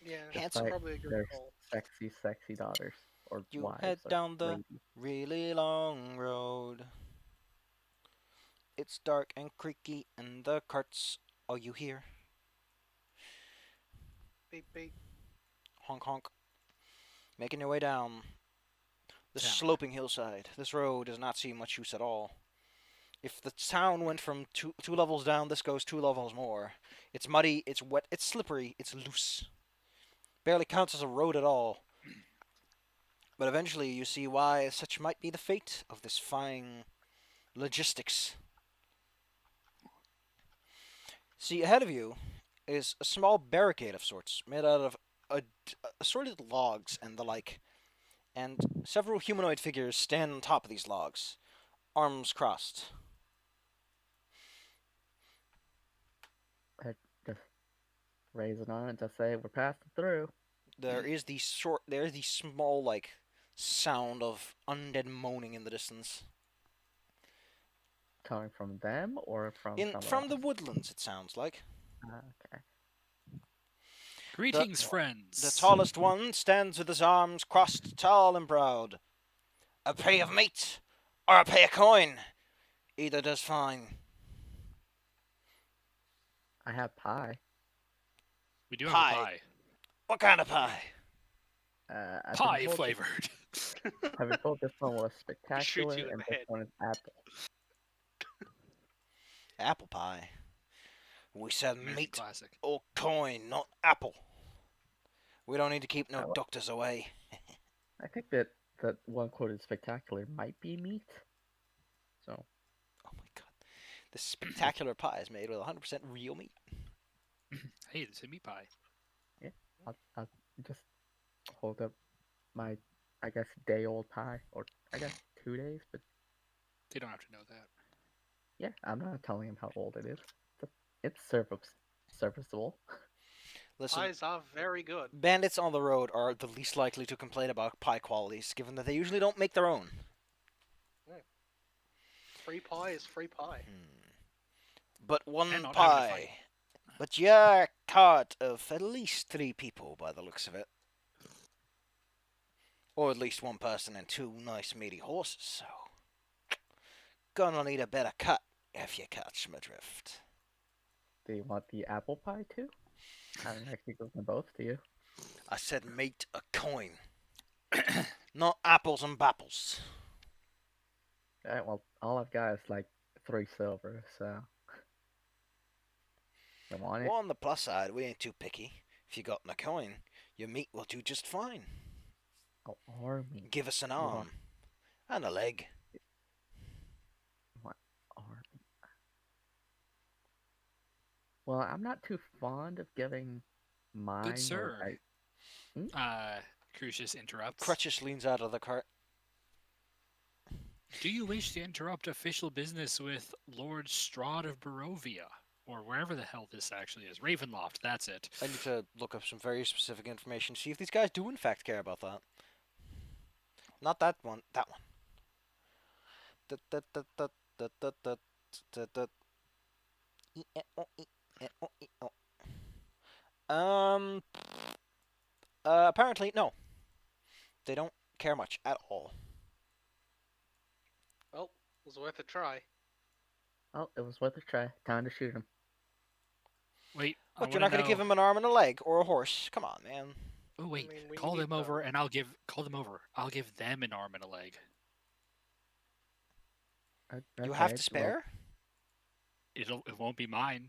Yeah, Handsome. Despite probably a good their call. sexy daughters or You wives head or down the ladies. really long road. It's dark and creaky, and the carts. Oh, you hear? Beep beep. Honk honk. Making your way down the Down. sloping hillside. This road does not see much use at all. If the town went from two levels down, this goes 2 levels more. It's muddy, it's wet, it's slippery, it's loose. Barely counts as a road at all. But eventually you see why such might be the fate of this fine logistics. See, ahead of you is a small barricade of sorts, made out of assorted logs and the like, and several humanoid figures stand on top of these logs, arms crossed. I just raise it on and just say we're passing through. There is the small like sound of undead moaning in the distance. Coming from them or from somewhere From the else? woodlands, it sounds like. Okay. Greetings, friends. The tallest one stands with his arms crossed, tall and proud. A pay of meat or a pay of coin, either does fine. I have pie. We do have Pie. a pie. What kind of pie? I've Pie been told flavored. I've been told this one was Shoot spectacular you in and the this head. one is apple. Apple pie. We said American meat classic. or coin, not apple. We don't need to keep no Oh, well. doctors away. I think that one quoted spectacular might be meat. So Oh my god. This spectacular pie is made with 100% real meat. Hey, it's a meat pie. yeah, I'll just hold up my I guess day old pie or I guess 2 days, but They don't have to know that. yeah, I'm not telling him how old it is. It's serviceable. Listen, Pies are very good. bandits on the road are the least likely to complain about pie qualities, given that they usually don't make their own. Free pie is free pie. But one And not having to pie. fight. But you're cart of at least 3 people by the looks of it. Or at least one person and 2 nice meaty horses, so. Gonna need a better cut if you catch my drift. Do you want the apple pie too? I can actually give them both to you. I said meat a coin. Not apples and bapples. Alright, well, all I've got is like 3 silver, so. You want it? Well, on the plus side, we ain't too picky. If you got a coin, your meat will do just fine. Oh, army. Give us an You arm. want- And a leg. What army? Well, I'm not too fond of giving mine. Good sir. I- Crucius interrupts. Crutchus leans out of the cart. Do you wish to interrupt official business with Lord Strahd of Barovia? Or wherever the hell this actually is. Ravenloft, that's it. I need to look up some very specific information, see if these guys do in fact care about that. Not that one, that one. Um, apparently, no. They don't care much at all. Well, it was worth a try. Oh, it was worth a try. Time to shoot him. Wait, I What, you're want not to going to give know. him an arm and a leg or a horse? Come on, man. Oh wait, mean, we call need them over, them. and call them over. I'll give them an arm and a leg. You have Okay, to well, spare? It won't be mine.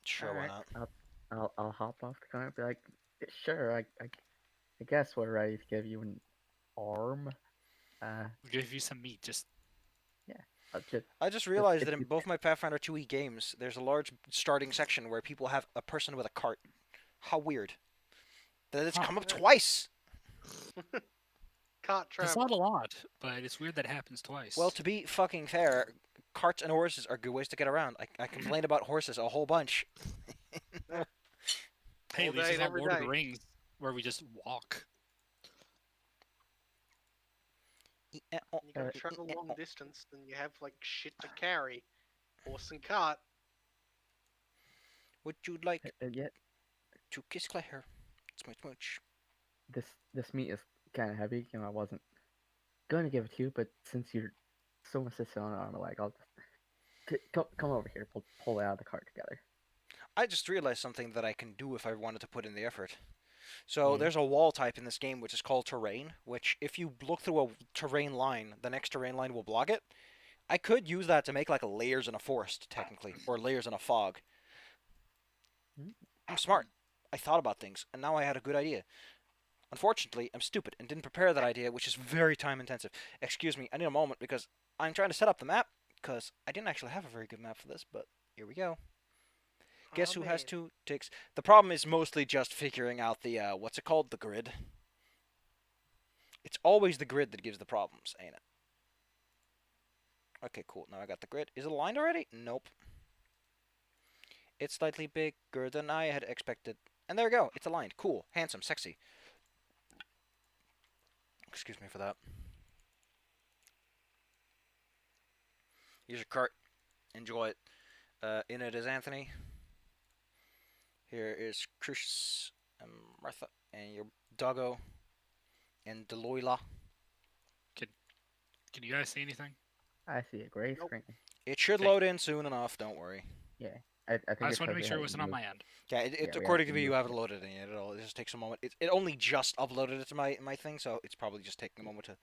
Sure, why alright. not? I'll hop off the car and be like, sure, I guess we're ready to give you an arm. I'll give you some meat. Just Yeah, I'll just, I just just realized if that in you both my Pathfinder 2e games, there's a large starting section where people have a person with a cart. How weird. That it's Huh. come up Yeah. twice. Can't that's travel. not a lot, but it's weird that happens twice. Well, to be fucking fair, carts and horses are good ways to get around. I complain about horses a whole bunch. Hey, All at least day it's and not every Lord of the day. Rings where we just walk. You gotta travel long distance, and you have like shit to carry. Horse and cart. Would you like yet to kiss Claire? Smooch smooch. this meat is kind of heavy. I wasn't going to give it to you, but since you're so insistent on an arm and leg, I'll just come over here. We'll pull it out of the cart together. I just realized something that I can do if I wanted to put in the effort. So Mm. there's a wall type in this game which is called terrain, which if you look through a terrain line, the next terrain line will block it. I could use that to make like layers in a forest, technically, or layers in a fog. Mm. I'm smart. I thought about things, and now I had a good idea. Unfortunately, I'm stupid and didn't prepare that idea, which is very time intensive. Excuse me, I need a moment because I'm trying to set up the map, because I didn't actually have a very good map for this, but here we go. Guess Oh, who has man. 2 ticks? The problem is mostly just figuring out the, what's it called? The grid. It's always the grid that gives the problems, ain't it? Okay, cool. Now I got the grid. Is it aligned already? Nope. It's slightly bigger than I had expected. And there we go. It's aligned. Cool. Handsome. Sexy. Excuse me for that. Here's your cart. Enjoy it. In it is Anthony. Here is Chris and Martha and your doggo and Deloila. Can you guys see anything? I see a gray Nope. screen. It should Thank load in soon enough. Don't worry. Yeah, I think I it's just wanted to because make we sure it haven't wasn't on used. my end. Yeah, Yeah, we according to haven't me, you used haven't it. loaded it in yet at all. It just takes a moment. It only just uploaded it to my thing, so it's probably just taking a moment to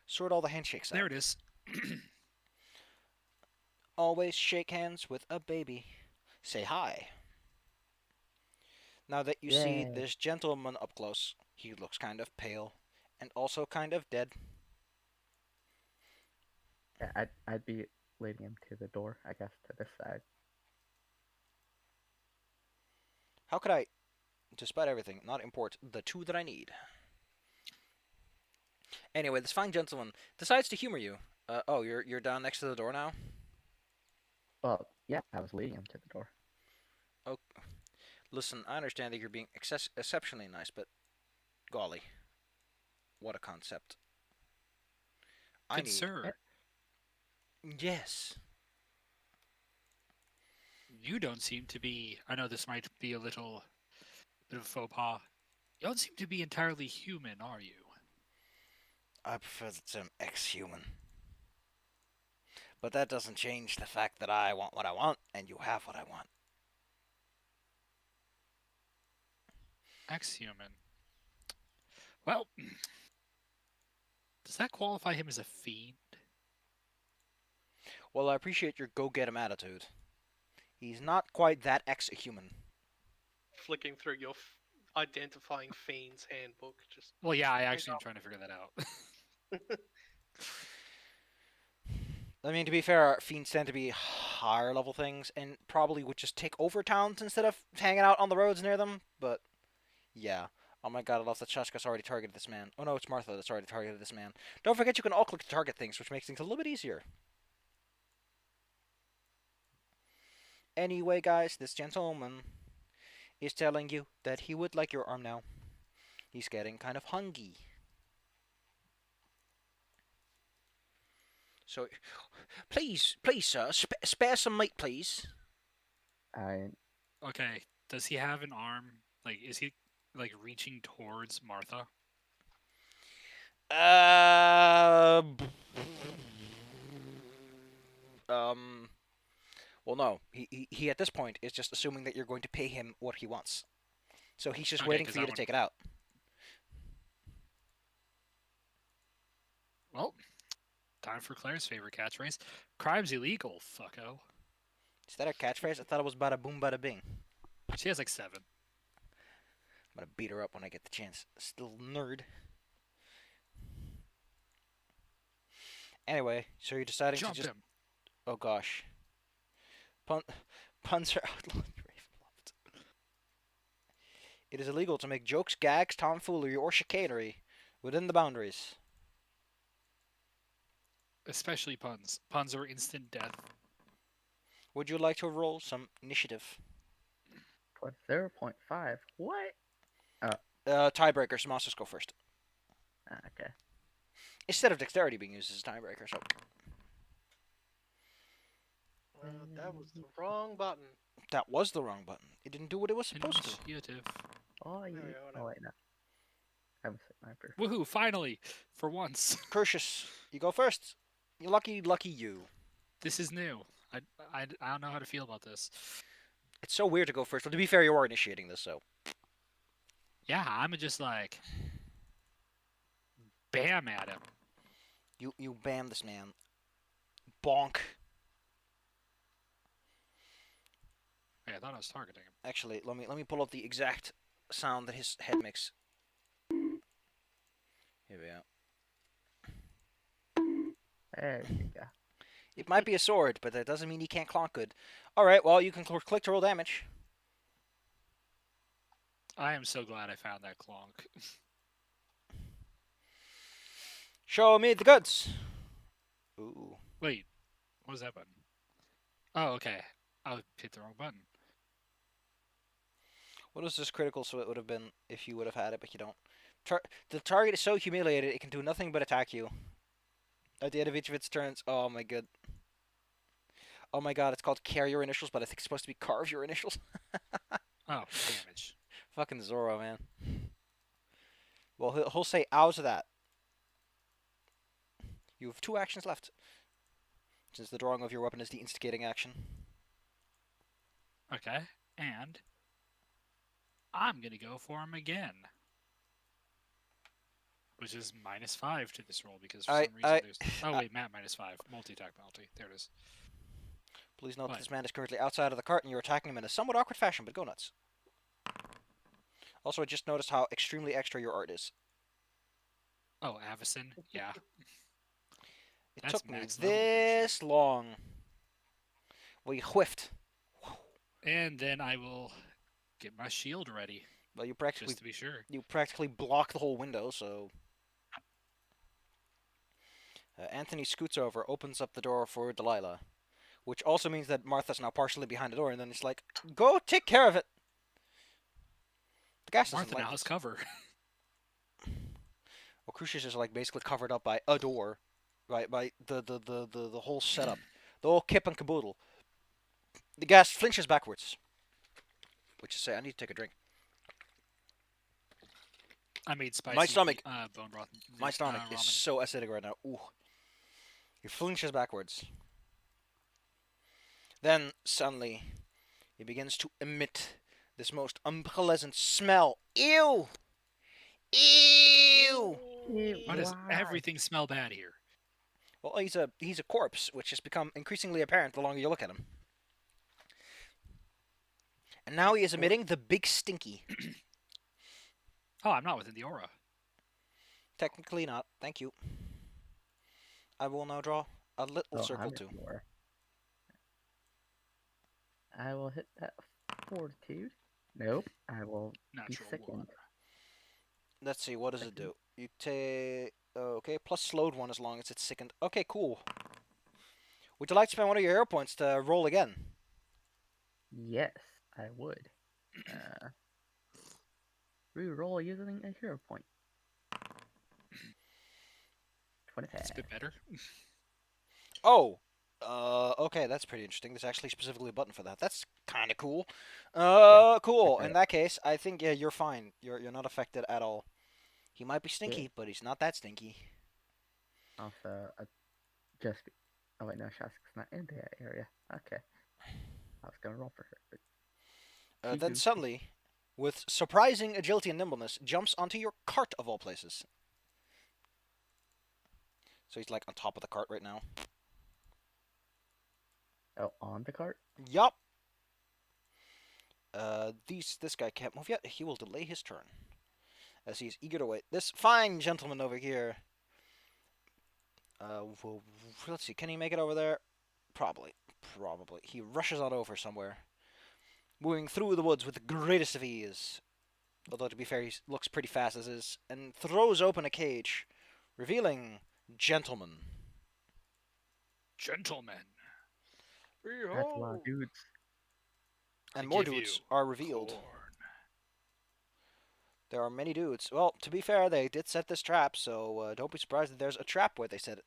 sort all the handshakes out. There it is. Always shake hands with a baby. Say hi. Now that you see Yay. this gentleman up close, he looks kind of pale and also kind of dead. Yeah, I'd be leading him to the door, I guess, to this side. How could I, despite everything, not import the 2 that I need? Anyway, this fine gentleman decides to humor you. Oh, you're down next to the door now? Well, yeah, I was leading him to the door. Oh, listen, I understand that you're being exceptionally nice, but golly, what a concept. I Good need. sir, Yes. you don't seem to be. I know this might be a little bit of a faux pas. You don't seem to be entirely human, are you? I prefer the term ex-human. But that doesn't change the fact that I want what I want, and you have what I want. Ex-human. Well, does that qualify him as a fiend? Well, I appreciate your go-get-him attitude. He's not quite that ex-human. Flicking through your identifying fiends handbook. Just Well, yeah, I actually am trying to figure that out. I mean, to be fair, fiends tend to be higher level things, and probably would just take over towns instead of hanging out on the roads near them, but yeah. Oh my god, I love that Shashka's already targeted this man. Oh no, it's Martha that's already targeted this man. Don't forget you can all click to target things, which makes things a little bit easier. Anyway, guys, this gentleman is telling you that he would like your arm now. He's getting kind of hungry. So, please, sir, spare some meat, please. I Okay, does he have an arm? Like, is he like reaching towards Martha? Uh, um, Well, no. He at this point is just assuming that you're going to pay him what he wants. So he's just Okay, waiting because for you that to one. take it out. Well, time for Claire's favorite catchphrase: "Crime's illegal, fucko." Is that a catchphrase? I thought it was bada boom bada bing. She has like 7. I'm gonna beat her up when I get the chance. Still nerd. Anyway, so you're deciding to Jump just. him. Oh gosh. Pun- puns are outlawed in Ravenloft. It is illegal to make jokes, gags, tomfoolery, or chicanery within the boundaries. Especially puns. Puns are instant death. Would you like to roll some initiative? Plus 0.5. What? Tiebreakers. Monsters go first. Okay. Instead of dexterity being used as a tiebreaker, so That was the wrong button. that was the wrong button. It didn't do what it was supposed to. Initiative. Oh, There you. we go, Oh, now. wait, no. I'm a sniper. Woohoo! Finally, for once. Crucius, you go first. You lucky you. This is new. I don't know how to feel about this. It's so weird to go first. Well, to be fair, you are initiating this, so Yeah, I'm just like bam at him. you bam this man. Bonk. Hey, I thought I was targeting him. Actually, let me pull up the exact sound that his head makes. Here we go. There you go. It might be a sword, but that doesn't mean he can't clonk good. All right, well you can click to roll damage. I am so glad I found that clonk. Show me the goods. Ooh. Wait, what was that button? Oh, okay. I hit the wrong button. What is this critical? So it would have been if you would have had it, but you don't. The target is so humiliated it can do nothing but attack you. At the end of each of its turns. Oh my god. Oh my god, it's called carry your initials, but I think it's supposed to be carve your initials. Oh, damage. Fucking Zorro, man. Well, he'll say ow to that. You have 2 actions left. Since the drawing of your weapon is the instigating action. Okay, and I'm gonna go for him again, which is -5 to this roll because for some reason there's. Oh wait, Matt -5 multi-attack penalty. There it is. Please note that What? this man is currently outside of the cart and you're attacking him in a somewhat awkward fashion, but go nuts. Also, I just noticed how extremely extra your art is. Oh, Avacyn. Yeah. It That's took me max level this long. Well, you whiffed. And then I will get my shield ready Well, just to be sure. you practically block the whole window, so. Anthony scoots over, opens up the door for Delilah, which also means that Martha's now partially behind the door, and then it's like, go take care of it. The gas doesn't Martha like now has this. cover. Well, Crucius is like basically covered up by a door, right? By the whole setup, the whole kip and caboodle. The gas flinches backwards, which is say I need to take a drink. I made spicy My stomach- bone broth. My stomach is ramen. so acidic right now. Ooh. He flinches backwards. Then suddenly, he begins to emit this most unpleasant smell. Ew! Ew! Why does Why? everything smell bad here? Well, he's a corpse, which has become increasingly apparent the longer you look at him. And now he is emitting the big stinky. Oh, I'm not within the aura. Technically not. Thank you. I will now draw a little Oh, circle I'm too. in war. I will hit that fortitude. Nope. I will be Natural sickened. one. Let's see, what does it do? You take... okay, plus slowed one as long as it's sickened. Okay, cool. Would you like to spend one of your hero points to roll again? Yes, I would. Reroll using a hero point. 25. It's a bit better. Oh! Okay, that's pretty interesting. There's actually specifically a button for that. That's kind of cool. Cool. okay. In that case, I think, yeah, you're fine. You're not affected at all. He might be stinky, but he's not that stinky. Also, just. Oh wait, no, Shask's not in that area. Okay. I was gonna roll for her, but too Then goofy. suddenly, with surprising agility and nimbleness, jumps onto your cart of all places. So he's like on top of the cart right now. Oh, on the cart? Yup. This guy can't move yet. He will delay his turn, as he's eager to wait. This fine gentleman over here. Let's see. Can he make it over there? Probably. Probably. He rushes on over somewhere, moving through the woods with the greatest of ease. Although to be fair, he looks pretty fast as is, and throws open a cage, revealing gentleman. Gentlemen, That's a lot of Behold. dudes. And I more give dudes you are revealed. corn. There are many dudes. Well, to be fair, they did set this trap, so don't be surprised that there's a trap where they set it.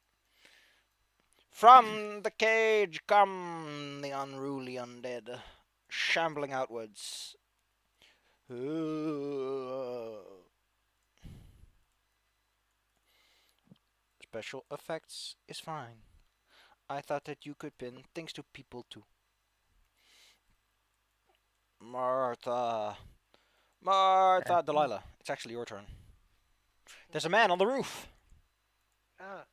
From the cage come the unruly undead, shambling outwards. Special effects is fine. I thought that you could pin things to people too. Martha. Martha. Delilah, it's actually your turn. There's a man on the roof. Ah.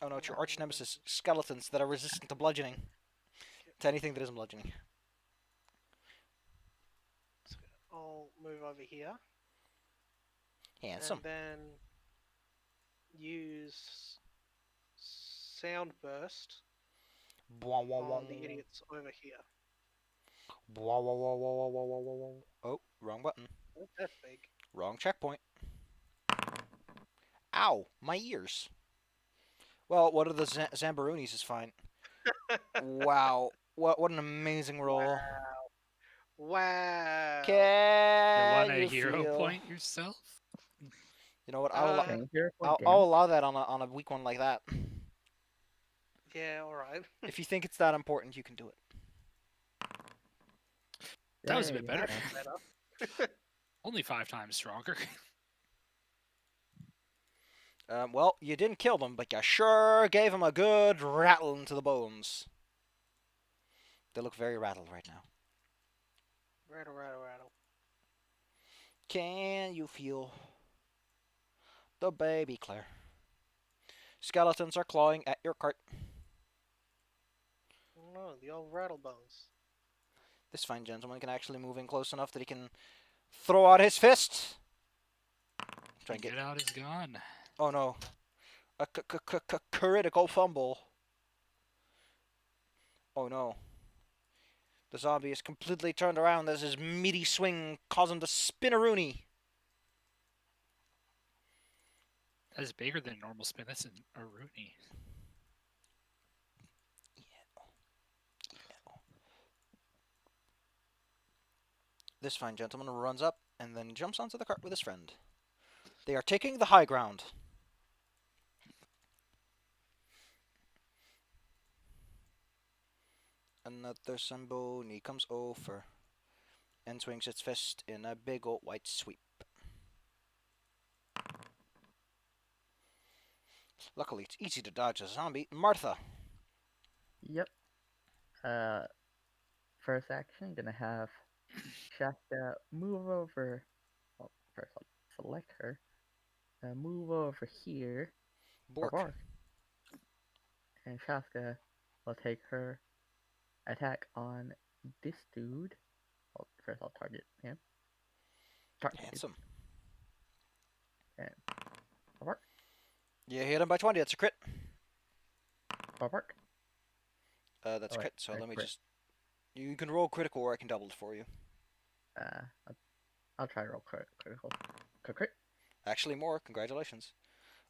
Oh no, it's your arch nemesis, skeletons that are resistant to bludgeoning. To anything that isn't bludgeoning. So I'll move over here. Handsome. And then use sound burst on the idiots over here. Oh, wrong button. Not that big. Wrong checkpoint. Ow, my ears. Well, what are the Zambaroonies is fine. Wow, what an amazing roll. Wow. You Can want a you hero feel? point yourself? You know what? Can you I'll damage? allow that on a weak one like that. Yeah, alright. If you think it's that important, you can do it. That was a bit Yay, better. yeah. Better. Only 5 times stronger. Well, you didn't kill them, but you sure gave them a good rattle into the bones. They look very rattled right now. Rattle, rattle, rattle. Can you feel the baby Claire? Skeletons are clawing at your cart. Oh no, the old rattle bones. This fine gentleman can actually move in close enough that he can throw out his fist. Try and Get out his gun. Oh no. A critical fumble. Oh no. The zombie is completely turned around as his meaty swing caused him to spin a Rooney. That is bigger than a normal spin. That's a Rooney. This fine gentleman runs up and then jumps onto the cart with his friend. They are taking the high ground. Another Zamboni comes over and swings its fist in a big old white sweep. Luckily, it's easy to dodge a zombie. Martha. Yep. First action, gonna have Shasta move over. Well, first I'll select her. Move over here. Bork. And Shasta will take her attack on this dude. Well, first I'll target him. Handsome. And Bork. You hit him by 20. That's a crit. Bork. That's a Oh, crit. So wait, let me crit. just. You can roll critical, or I can double it for you. I'll try to roll critical. Crit. Actually, more. Congratulations.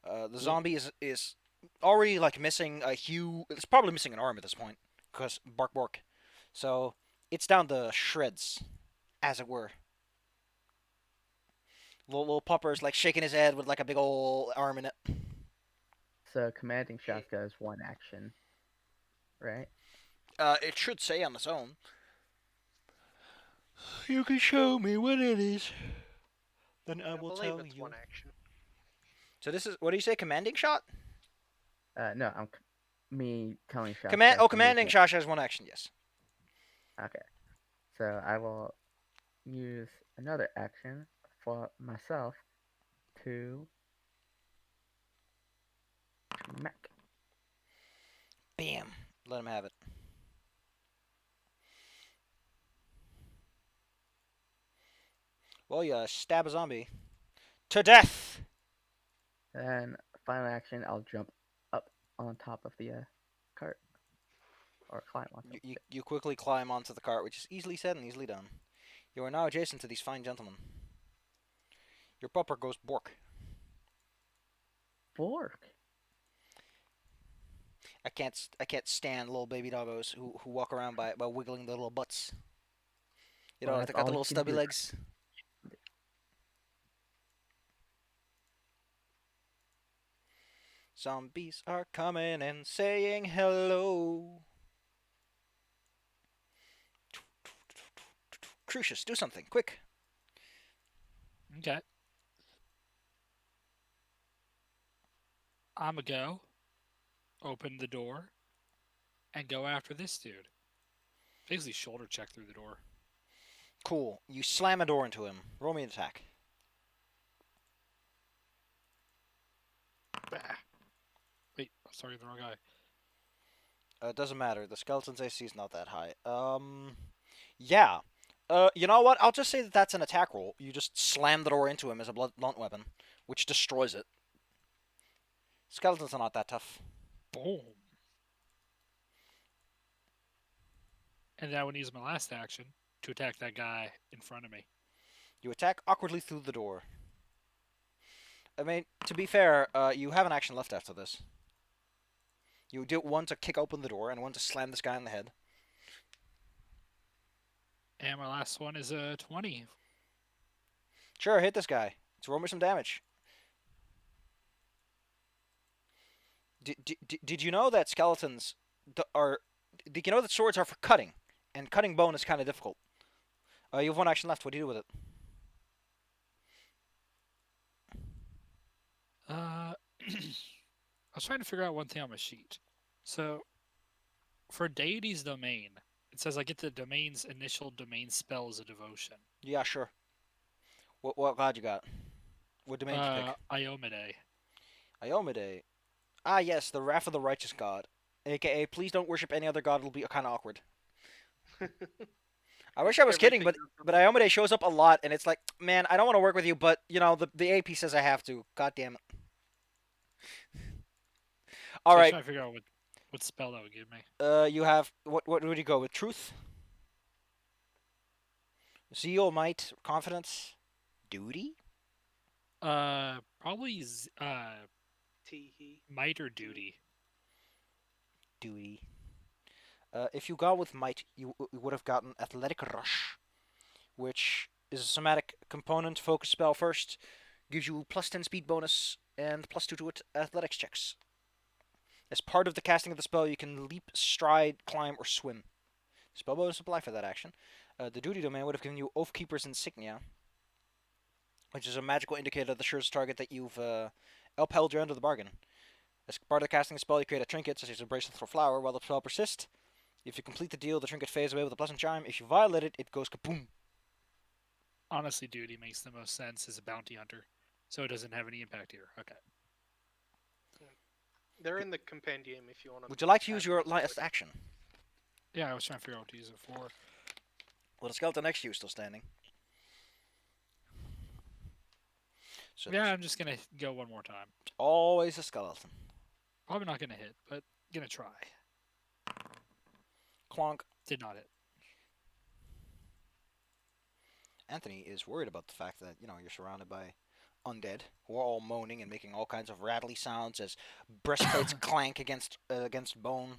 The zombie is already like missing a huge. It's probably missing an arm at this point because bark. So it's down to shreds, as it were. Little Pupper's like shaking his head with like a big old arm in it. So commanding Shasta is one action, right? It should say on its own. You can show me what it is. Then I will believe tell it's you. one action. So this is what do you say? Commanding shot? No, me telling Shasha Command. Oh, to use commanding it. Shasha has one action. Yes. Okay. So I will use another action for myself to smack. Bam. Let him have it. Well, you stab a zombie to death. Then final action, I'll jump up on top of the cart or climb on top of it. You quickly climb onto the cart, which is easily said and easily done. You are now adjacent to these fine gentlemen. Your pupper goes bork. Fork. I can't stand little baby doggos who walk around by wiggling their little butts. You Well, know, that's they got the all little you can stubby do. legs. Zombies are coming and saying hello. Crucius, do something, quick. Okay. I'ma go open the door and go after this dude. Basically, shoulder check through the door. Cool. You slam a door into him. Roll me an attack. Bah. Wait, sorry, the wrong guy. It doesn't matter. The skeleton's AC is not that high. Yeah. You know what? I'll just say that that's an attack roll. You just slam the door into him as a blunt weapon, which destroys it. Skeletons are not that tough. Boom. And then I would use my last action to attack that guy in front of me. You attack awkwardly through the door. I mean, to be fair, you have an action left after this. You do one to kick open the door and one to slam this guy in the head. And my last one is a 20. Sure, hit this guy. Let's roll me some damage. Did you know that skeletons are... Did you know that swords are for cutting? And cutting bone is kind of difficult. You have one action left. What do you do with it? I was trying to figure out one thing on my sheet. So, for Deity's Domain, it says I get the domain's initial domain spell as a devotion. Yeah, sure. What god you got? What domain did you pick? Iomide. Iomide. Ah, yes, the Wrath of the Righteous God. AKA, please don't worship any other god, it'll be kind of awkward. I wish I was kidding, Everything but Iomide shows up a lot, and it's like, man, I don't want to work with you, but, you know, the AP says I have to. God damn it. So I was Alright, trying to figure out what spell that would give me. you have, what would you go with? Truth? Zeal, might, confidence, duty? Probably Teehee. might or duty. Duty. If you go with might, you would have gotten athletic rush, which is a somatic component focus spell first, gives you plus 10 speed bonus and plus 2 to athletics checks. As part of the casting of the spell, you can leap, stride, climb, or swim. Spell bonus apply for that action. The duty domain would have given you Oathkeeper's Insignia, which is a magical indicator of the surest target that you've upheld your end of the bargain. As part of the casting spell, you create a trinket, such as a bracelet or flower, while the spell persists. If you complete the deal, the trinket fades away with a pleasant chime. If you violate it, it goes kaboom. Honestly, duty makes the most sense as a bounty hunter, so it doesn't have any impact here. Okay. They're in the compendium if you want to. Would you like to use your last action? Yeah, I was trying to figure out what to use it for. Well, the skeleton next to you is still standing. So Yeah, I'm just gonna go one more time. always a skeleton. Probably not gonna hit, but gonna try. Clonk. Did not hit. Anthony is worried about the fact that, you know, you're surrounded by undead who are all moaning and making all kinds of rattly sounds as breastplates clank against bone.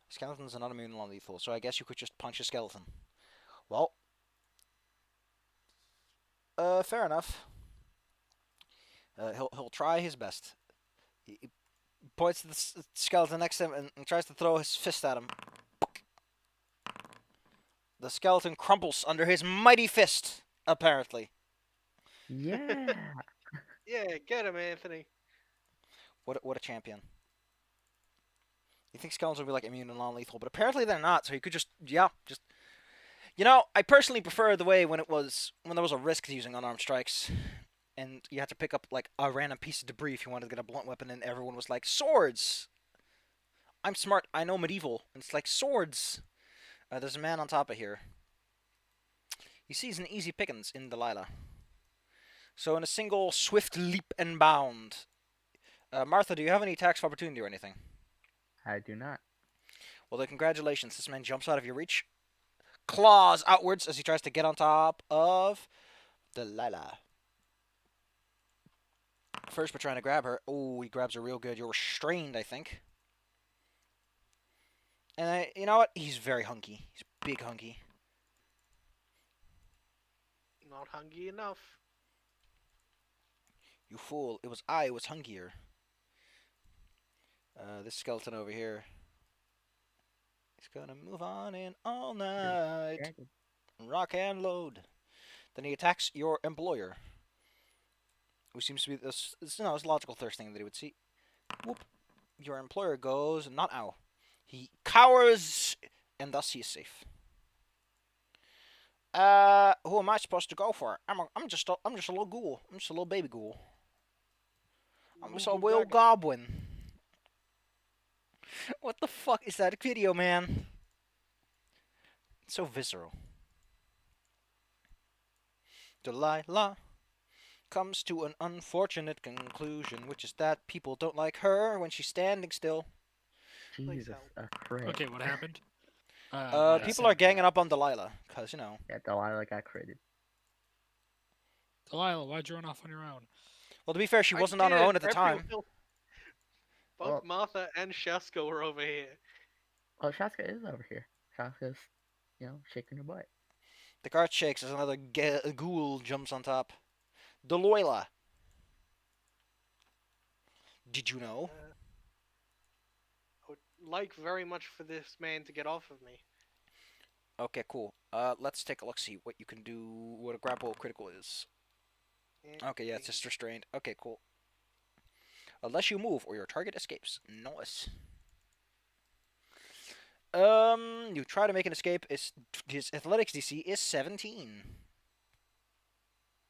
Skeletons are not immune to non-lethal, so I guess you could just punch a skeleton. Well, fair enough. He'll try his best. He points to the skeleton next to him and tries to throw his fist at him. The skeleton crumbles under his mighty fist, apparently. Yeah. Yeah, get him, Anthony. What a champion. You think skeletons would be like immune and non-lethal, but apparently they're not. So you could just I personally prefer the way when there was a risk to using unarmed strikes, and you had to pick up like a random piece of debris if you wanted to get a blunt weapon, and everyone was like swords. I'm smart. I know medieval. And it's like swords. There's a man on top of here. He sees an easy pickings in Delilah. So in a single swift leap and bound. Martha, do you have any attacks of opportunity or anything? I do not. Well, then congratulations. This man jumps out of your reach, claws outwards as he tries to get on top of Delilah. First, we're trying to grab her. Oh, he grabs her real good. You're restrained, I think. And you know what? He's very hunky. He's big hunky. Not hungry enough. You fool. It was I who was hunkier. This skeleton over here. He's gonna move on in all night. Jagged. Rock and load. Then he attacks your employer. Who seems to be this. It's a logical first thing that he would see. Whoop. Your employer goes, not ow. He cowers, and thus he is safe. Who am I supposed to go for? I'm just a little ghoul. I'm just a little baby ghoul. I'm just a Lugu Will Gaga. Goblin. What the fuck is that video, man? It's so visceral. Delilah comes to an unfortunate conclusion, which is that people don't like her when she's standing still. Please Jesus, help. a crit. Okay, what happened? People are ganging up on Delilah, cause Yeah, Delilah got critted. Delilah, why'd you run off on your own? Well, to be fair, she I wasn't on her did, own at the time. Both Well- Martha and Shaska were over here. Well, Shaska is over here. Shaska's, shaking her butt. The cart shakes as another ghoul jumps on top. Delilah. Did you know? I would like very much for this man to get off of me. Okay, cool. Let's take a look, see what you can do, what a grapple critical is. Okay, yeah, it's just restrained. Okay, cool. Unless you move or your target escapes. Nice. You try to make an escape. His athletics DC is 17.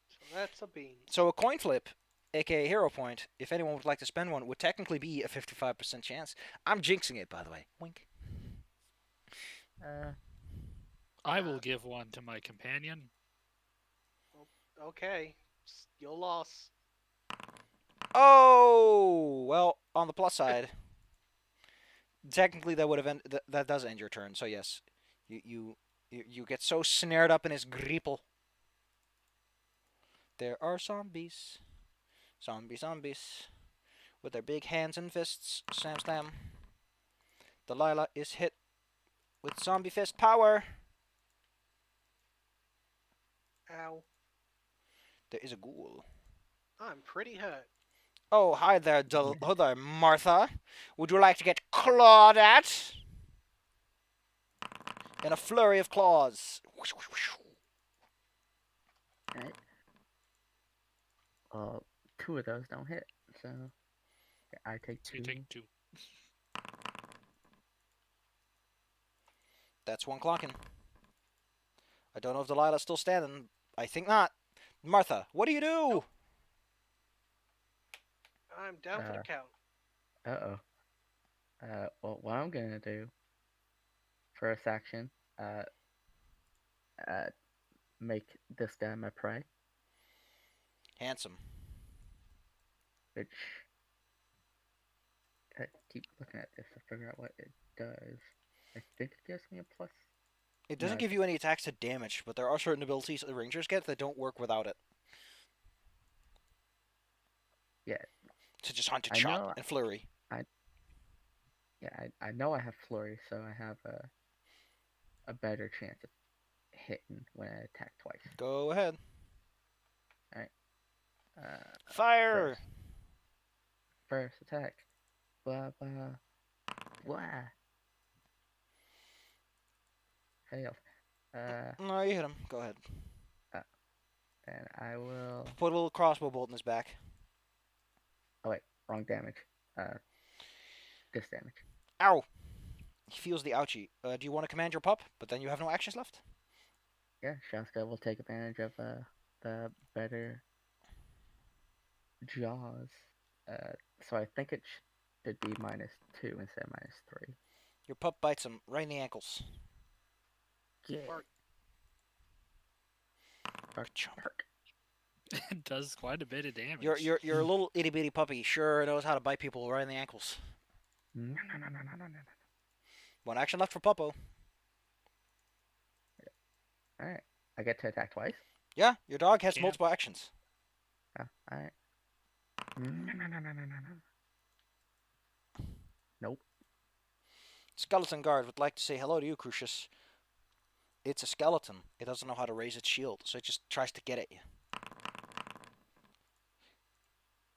So that's a bean. So a coin flip, aka hero point, if anyone would like to spend one, would technically be a 55% chance. I'm jinxing it, by the way. Wink. I will give one to my companion. Okay, your loss. Oh, well, on the plus side, technically that would have that does end your turn. So yes, you get so snared up in his grapple. There are zombies, zombies, with their big hands and fists. Slam, slam. Delilah is hit with zombie fist power. Ow. There is a ghoul. I'm pretty hurt. Oh, hi there, Martha. Would you like to get clawed at? In a flurry of claws. Alright. Two of those don't hit, so I take So two. you take 2. That's one clocking. I don't know if Delilah's still standing. I think not. Martha, what do you do? Nope. I'm down for the count. Uh-oh. Well, what I'm gonna do, first action, make this guy my prey, Handsome. which, I keep looking at this to figure out what it does. I think it gives me a plus. It doesn't No. give you any attacks to damage, but there are certain abilities the rangers get that don't work without it. Yeah. To just hunt and I chop know- and flurry. Yeah, I know I have flurry, so I have a better chance of hitting when I attack twice. Go ahead. Fire! Fire! First attack. Blah blah blah. Fail. No, you hit him. Go ahead. And I will. Put a little crossbow bolt in his back. wrong damage. Disdamage. Ow! He feels the ouchie. Do you want to command your pup? But then you have no actions left. Yeah, Shaska will take advantage of the better jaws. So I think it should be -2 instead of -3. Your pup bites him right in the ankles. Yeah. Bark. Bark, Chomp. bark. It does quite a bit of damage. Your little itty bitty puppy sure knows how to bite people right in the ankles. No, no, no, no, no, no, no. One action left for Puppo. Alright. I get to attack twice? Yeah, your dog has Yeah. multiple actions. Oh, alright. No, no, no, no, no, no, no. Nope. Skeleton guard would like to say hello to you, Crucius. It's a skeleton. It doesn't know how to raise its shield, so it just tries to get at you.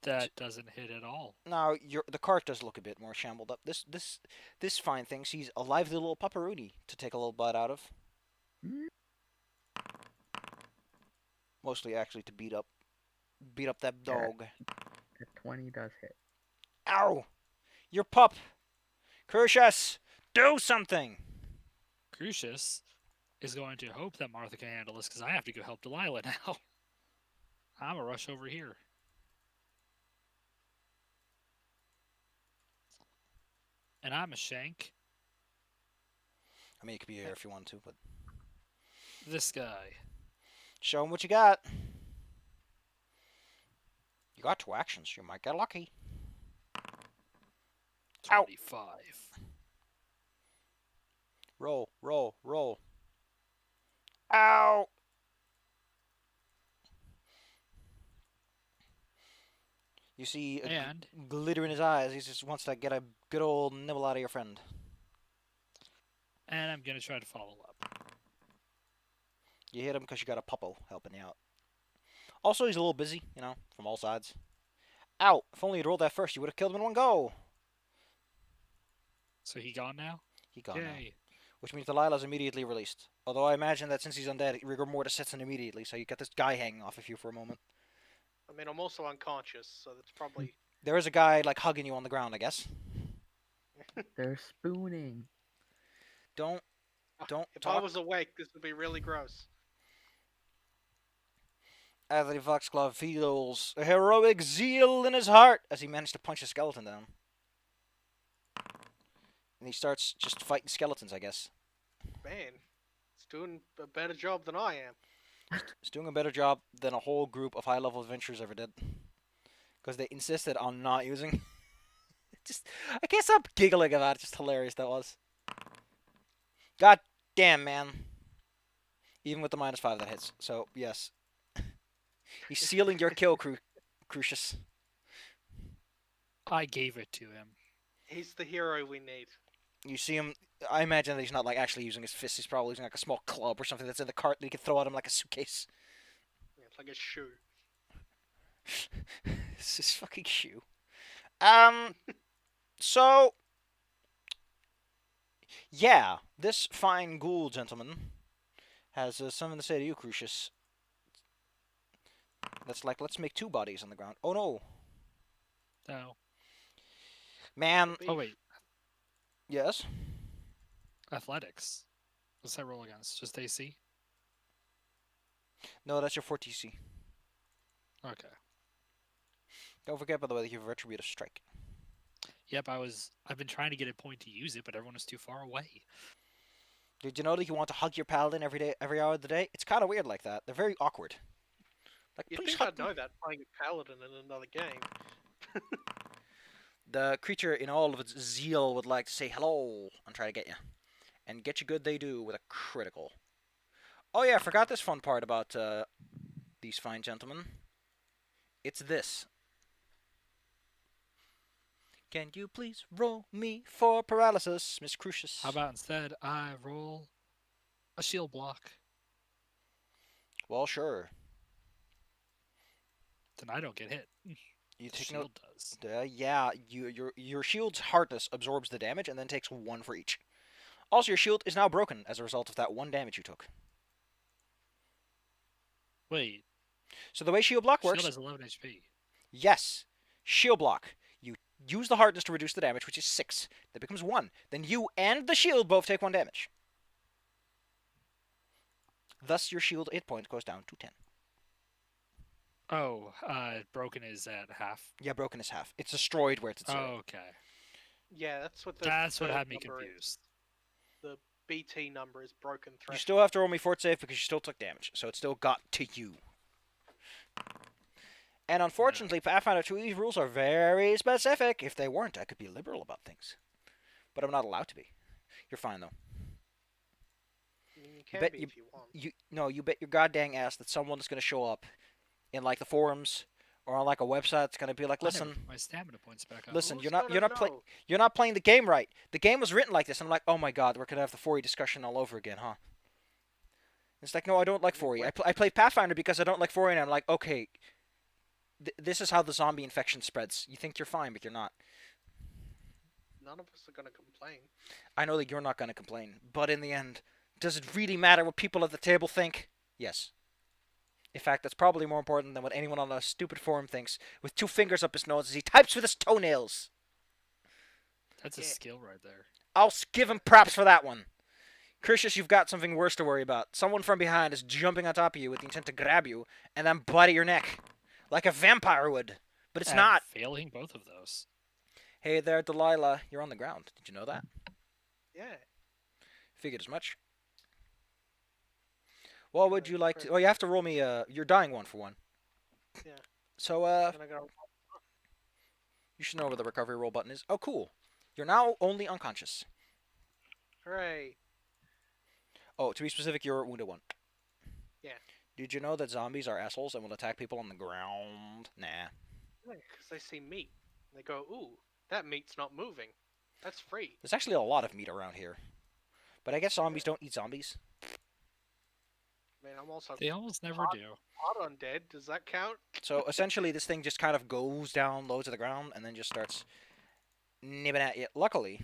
That doesn't hit at all. Now, the cart does look a bit more shambled up. This fine thing sees a lively little pupperoonie to take a little bite out of. Mm. Mostly, actually, to beat up that dog. The 20 does hit. Ow! Your pup! Crucius! Do something! Crucius is going to hope that Martha can handle this because I have to go help Delilah now. I'm a rush over here. And I'm a shank I mean, you could be here if you want to, but this guy. show him what you got. You got 2 actions. You might get lucky. Ow. 25. Roll, roll, roll. Ow! You see a And glitter in his eyes. He just wants to get a good old nibble out of your friend. I'm going to try to follow up. You hit him because you got a puppo helping you out. Also, he's a little busy, from all sides. Ow! If only you'd rolled that first, you would have killed him in one go. So he gone now? He gone now. Yay. Which means Delilah's immediately released. Although I imagine that since he's undead, rigor mortis sets in immediately, so you get this guy hanging off of you for a moment. I mean, I'm also unconscious, so that's probably. There is a guy, hugging you on the ground, I guess. They're spooning. Don't If I talk. was awake, this would be really gross. Anthony Foxglove feels a heroic zeal in his heart as he managed to punch a skeleton down. And he starts just fighting skeletons, I guess. Man, it's doing a better job than I am. He's doing a better job than a whole group of high-level adventurers ever did. Because they insisted on not using... I can't stop giggling about it. Just hilarious that was. God damn, man. Even with the -5 that hits. So, yes. He's sealing your kill, Crucius. I gave it to him. He's the hero we need. You see him... I imagine that he's not, actually using his fist. He's probably using, a small club or something that's in the cart that he can throw at him like a suitcase. Yeah, it's like a shoe. It's his fucking shoe. So... Yeah, this fine ghoul gentleman has something to say to you, Crucius. That's like, let's make 2 bodies on the ground. Oh no. No. Man, Oh, wait. yes? Athletics. What's that roll against? Just AC? No, that's your 4TC. Okay. Don't forget, by the way, that you have Retributive Strike. Yep, I've been trying to get a point to use it, but everyone is too far away. Did you know that you want to hug your paladin every hour of the day? It's kind of weird like that. They're very awkward. Like, You'd please think hug I'd them. know that playing a paladin in another game. The creature, in all of its zeal, would like to say hello and try to get you. And get you good they do with a critical. Oh yeah, I forgot this fun part about these fine gentlemen. It's this. Can you please roll me for paralysis, Miss Crucius? How about instead I roll a shield block? Well, sure. Then I don't get hit. You The take shield no. does. Yeah, your shield's hardness absorbs the damage and then takes 1 for each. Also, your shield is now broken as a result of that 1 damage you took. Wait, So the way shield block works, shield has 11 HP. yes, shield block. You use the hardness to reduce the damage, which is 6. That becomes 1. Then you and the shield both take 1 damage. Thus, your shield hit point goes down to 10. Oh, broken is at half. Yeah, broken is half. It's destroyed where it's at 0. Oh, okay. Yeah, that's what the That's what third had me number is. confused. The BT number is broken You threshold. still have to roll me fort save because you still took damage, so it still got to you. And unfortunately, Pathfinder 2E's rules are very specific. If they weren't, I could be liberal about things. But I'm not allowed to be. You're fine, though. I mean, you can bet be you- if you want. You bet your goddamn ass that someone is going to show up in, like, the forums or on, like, a website that's going to be like, I never listen, put my stamina points back up. listen, Who's you're not gonna know? you're not playing the game right. The game was written like this. And I'm like, oh my god, we're going to have the 4E discussion all over again, huh? It's like, no, I don't like 4E. I play Pathfinder because I don't like 4E, and I'm like, okay, this is how the zombie infection spreads. You think you're fine, but you're not. None of us are gonna complain. I know that you're not going to complain, but in the end, does it really matter what people at the table think? Yes. In fact, that's probably more important than what anyone on a stupid forum thinks, with 2 fingers up his nose as he types with his toenails. That's a Yeah. skill right there. I'll give him props for that one. Crucius, you've got something worse to worry about. Someone from behind is jumping on top of you with the intent to grab you and then bite at your neck. Like a vampire would. But it's And not. failing both of those. Hey there, Delilah. You're on the ground. Did you know that? Yeah. Figured as much. What would you like to... Oh, you have to roll me your dying one for one. Yeah. So, Then I go. you should know where the recovery roll button is. Oh, cool. You're now only unconscious. Hooray. Oh, to be specific, you're wounded 1. Yeah. Did you know that zombies are assholes and will attack people on the ground? Nah. Yeah, because they see meat. And they go, ooh, that meat's not moving. That's free. There's actually a lot of meat around here. But I guess zombies don't eat zombies. I mean, I'm also They almost never Hot. do. hot undead. Does that count? So essentially, this thing just kind of goes down low to the ground and then just starts nibbing at you. Luckily,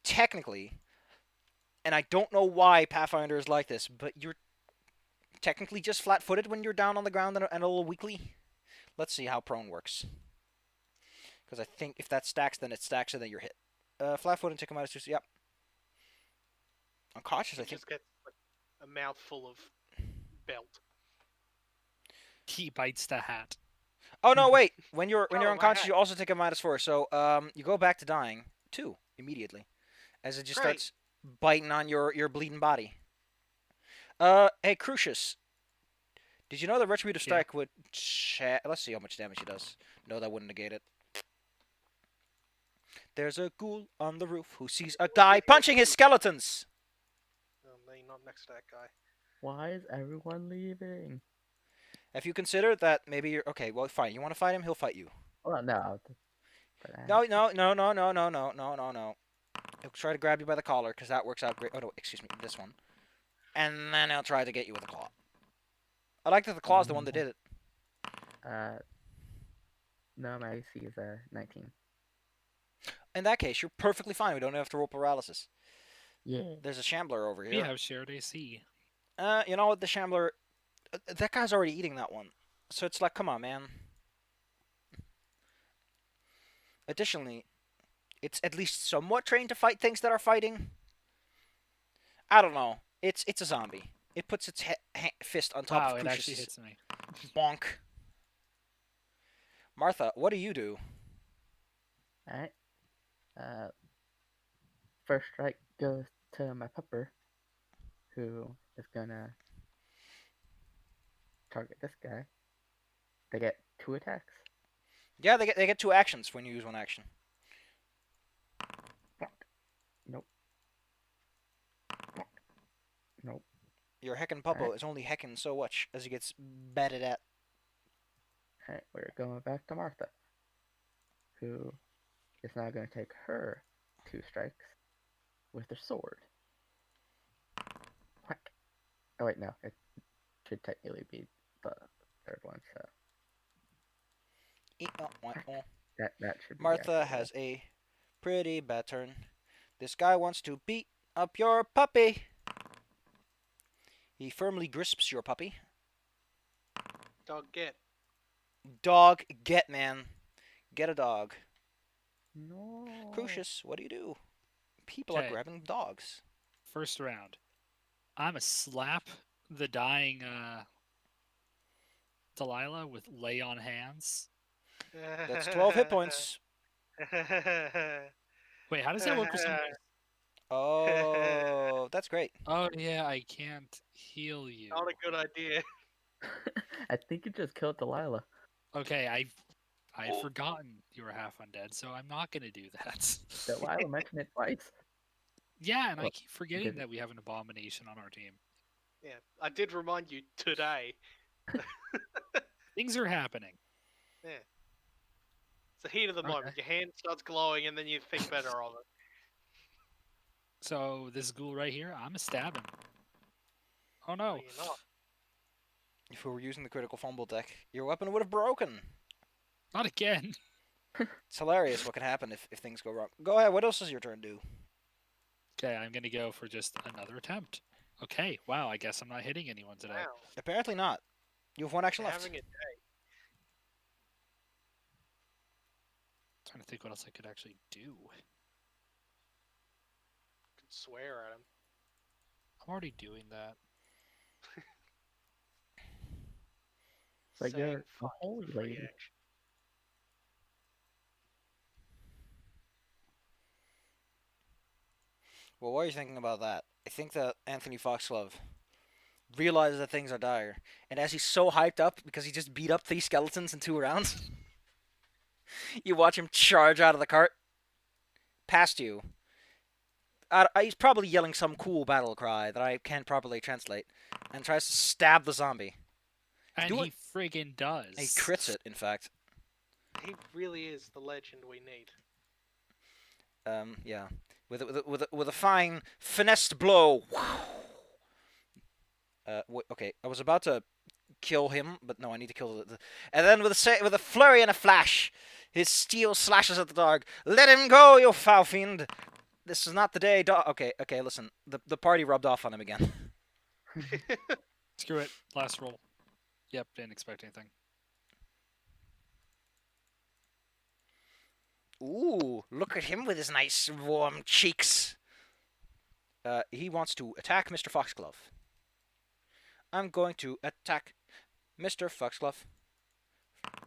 technically, and I don't know why Pathfinder is like this, but you're technically just flat-footed when you're down on the ground and a little weakly. Let's see how prone works. Because I think if that stacks, then it stacks and then you're hit. Flat-footed, take a -2. Yep. Unconscious, I You think. just get like, a mouthful of belt. He bites the hat. Oh no, wait. When you're Oh, my unconscious, hat. you also take a -4. So you go back to dying 2 immediately, as it just Great. starts biting on your bleeding body. Hey Crucius, did you know that Retributive Yeah. Strike would? Let's see how much damage he does. No, that wouldn't negate it. There's a ghoul on the roof who sees a guy punching his skeletons. No, not next to that guy. Why is everyone leaving? If you consider that maybe you're okay, well, fine. You want to fight him? He'll fight you. Well, no. But I- No. He'll try to grab you by the collar because that works out great. Oh no, excuse me, this one. And then he'll try to get you with a claw. I like that the claw's the one that did it. No, my AC is 19. In that case, you're perfectly fine. We don't have to roll paralysis. Yeah. There's a shambler over We here. have shared AC. You know what? The shambler, that guy's already eating that one. So it's like, come on, man. Additionally, it's at least somewhat trained to fight things that are fighting. I don't know. It's a zombie. It puts its fist on top Wow, of it actually Crucius' hits me. bonk. Martha, what do you do? Alright. First strike goes to my pupper, who is gonna target this guy. They get 2 attacks. Yeah, they get 2 actions when you use 1 action. Nope. Nope. Your heckin' puppo Alright. is only heckin' so much as he gets batted at. Alright, we're going back to Martha, who is now going to take her 2 strikes with her sword. Whack. Oh wait, no, it should technically be the third one, so that should be Martha actually has a pretty bad turn. This guy wants to beat up your puppy. He firmly grasps your puppy. Dog get. Dog, get, man. Get a dog. No. Crucius, what do? People are Okay, grabbing dogs. first round. I'ma slap the dying Delilah with lay on hands. That's 12 hit points. Wait, how does that work with someone? Oh, that's great. Oh yeah, I can't heal you. Not a good idea. I think you just killed Delilah. Okay, I'd forgotten you were half undead, so I'm not gonna do that. Delilah mentioned it twice. Yeah, and I Well, keep forgetting did that we have an abomination on our team. Yeah, I did remind you today. Things are happening. Yeah. It's the heat of the Okay. moment. Your hand starts glowing, and then you think better of it. So this ghoul right here, I'm gonna stab him. Oh No, no. you're not. If we were using the critical fumble deck, your weapon would have broken. Not again. It's hilarious what can happen if things go wrong. Go ahead, what else does your turn do? Okay, I'm gonna go for just another attempt. Okay, wow, I guess I'm not hitting anyone today. Wow. Apparently not. You have one action You're left. having a day. Trying to think what else I could actually do. You could swear at him. I'm already doing that. But Saying you're a fuck holy is a free lady. action. Well, what are you thinking about that? I think that Anthony Foxglove realizes that things are dire, and as he's so hyped up because he just beat up 3 skeletons in 2 rounds, you watch him charge out of the cart past you. He's probably yelling some cool battle cry that I can't properly translate, and tries to stab the zombie. And Do he it. friggin' does. He crits it, in fact. He really is the legend we need. Yeah, with a fine finessed blow. Okay, I was about to kill him, but no, I need to kill the and then with a flurry and a flash, his steel slashes at the dog. Let him go, you foul fiend! This is not the day, dog. Okay, listen. The party rubbed off on him again. Screw it. Last roll. Yep, didn't expect anything. Ooh, look at him with his nice warm cheeks. He wants to attack Mr. Foxglove. I'm going to attack Mr. Foxglove.